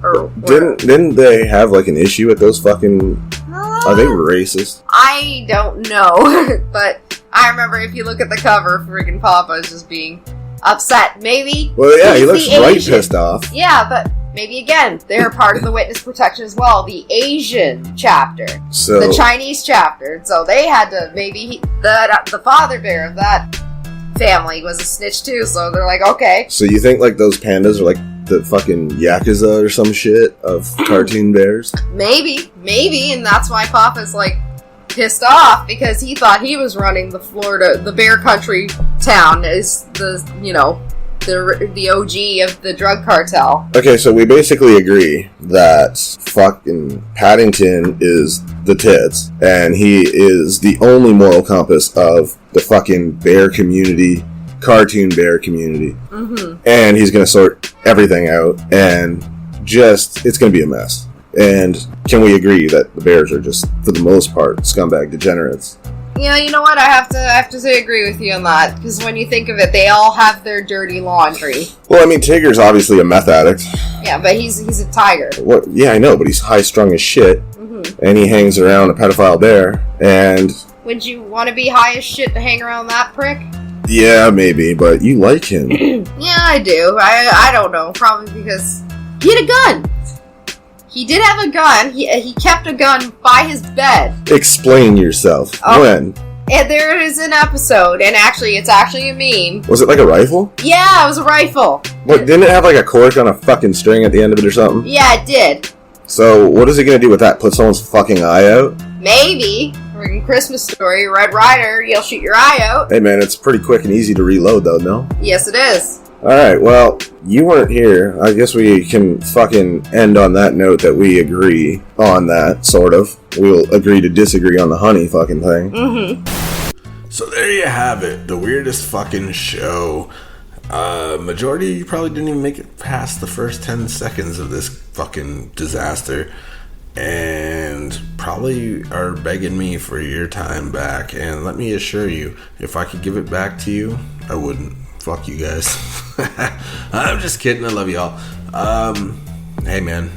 Speaker 3: Didn't they have, like, an issue with those fucking... Are they racist?
Speaker 4: I don't know. But I remember if you look at the cover, friggin' Papa is just being... upset, maybe.
Speaker 3: Well, yeah, he looks right pissed off.
Speaker 4: Yeah, but maybe again, they're part of the witness protection as well, the Asian chapter, the Chinese chapter. So they had to the father bear of that family was a snitch too. So they're like, okay.
Speaker 3: So you think like those pandas are like the fucking Yakuza or some shit of cartoon bears?
Speaker 4: Maybe, and that's why Papa's like pissed off because he thought he was running the bear country town is the OG of the drug cartel.
Speaker 3: Okay, so we basically agree that fucking Paddington is the tits, and he is the only moral compass of the fucking bear community, cartoon bear community. Mm-hmm. And he's gonna sort everything out, and it's gonna be a mess. And can we agree that the bears are just, for the most part, scumbag degenerates?
Speaker 4: Yeah, you know what? I have to say agree with you on that, because when you think of it, they all have their dirty laundry.
Speaker 3: Well, I mean, Tigger's obviously a meth addict.
Speaker 4: Yeah, but he's a tiger.
Speaker 3: What? Yeah, I know, but he's high-strung as shit, mm-hmm. And he hangs around a pedophile bear, and... Would
Speaker 4: you want to be high as shit to hang around that prick?
Speaker 3: Yeah, maybe, but you like him.
Speaker 4: Yeah, I do. I don't know, probably because he had a gun. He did have a gun. He kept a gun by his bed.
Speaker 3: Explain yourself. When?
Speaker 4: And there is an episode, and it's actually a meme.
Speaker 3: Was it like a rifle?
Speaker 4: Yeah, it was a rifle.
Speaker 3: What, didn't it have like a cork on a fucking string at the end of it or something?
Speaker 4: Yeah, it did.
Speaker 3: So, what is he gonna do with that? Put someone's fucking eye out?
Speaker 4: Maybe. Freaking Christmas Story, Red Ryder, you'll shoot your eye out.
Speaker 3: Hey man, it's pretty quick and easy to reload though, no?
Speaker 4: Yes, it is.
Speaker 3: Alright, well, you weren't here. I guess we can fucking end on that note that we agree on that, sort of. We'll agree to disagree on the honey fucking thing.
Speaker 4: Mm-hmm.
Speaker 1: So there you have it. The weirdest fucking show. Majority of you probably didn't even make it past the first 10 seconds of this fucking disaster. And probably are begging me for your time back. And let me assure you, if I could give it back to you, I wouldn't. Fuck you guys. I'm just kidding. I love y'all. Hey man,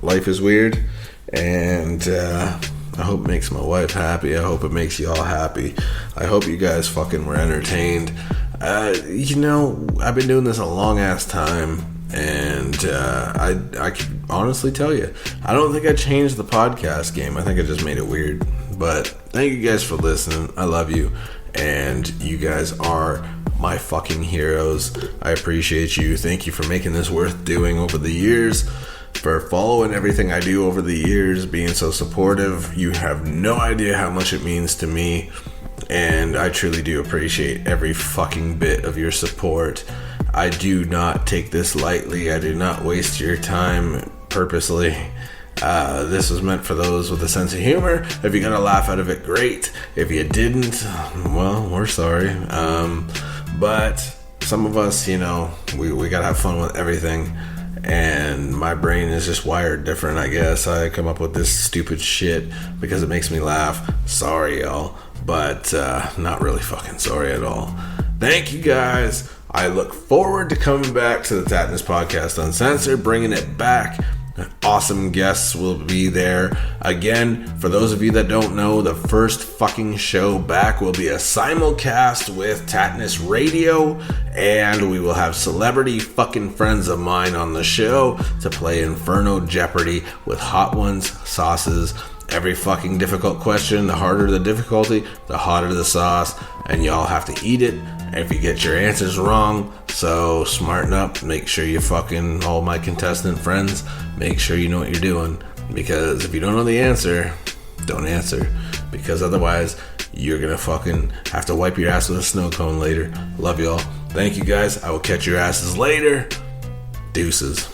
Speaker 1: life is weird, and I hope it makes my wife happy. I hope it makes y'all happy. I hope you guys fucking were entertained. I've been doing this a long ass time, and I can honestly tell you, I don't think I changed the podcast game. I think I just made it weird. But thank you guys for listening. I love you, and you guys are my fucking heroes. I appreciate you. Thank you for making this worth doing over the years, for following everything I do over the years, being so supportive. You have no idea how much it means to me, and I truly do appreciate every fucking bit of your support. I do not take this lightly. I do not waste your time purposely. This was meant for those with a sense of humor. If you got a laugh out of it, great. If you didn't, well, we're sorry. But some of us, we gotta have fun with everything. And my brain is just wired different, I guess. I come up with this stupid shit because it makes me laugh. Sorry, y'all. But not really fucking sorry at all. Thank you, guys. I look forward to coming back to the Tattness Podcast Uncensored, bringing it back. Awesome guests will be there. Again, for those of you that don't know, the first fucking show back will be a simulcast with Tattness Radio, and we will have celebrity fucking friends of mine on the show to play Inferno Jeopardy with hot ones, sauces, every fucking difficult question. The harder the difficulty, the hotter the sauce, and y'all have to eat it if you get your answers wrong. So smarten up, make sure you fucking, all my contestant friends, make sure you know what you're doing, because if you don't know the answer, don't answer, because otherwise you're gonna fucking have to wipe your ass with a snow cone later. Love y'all. Thank you, guys. I will catch your asses later. Deuces.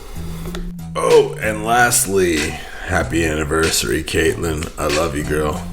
Speaker 1: Oh, and lastly, happy anniversary, Caitlin. I love you, girl.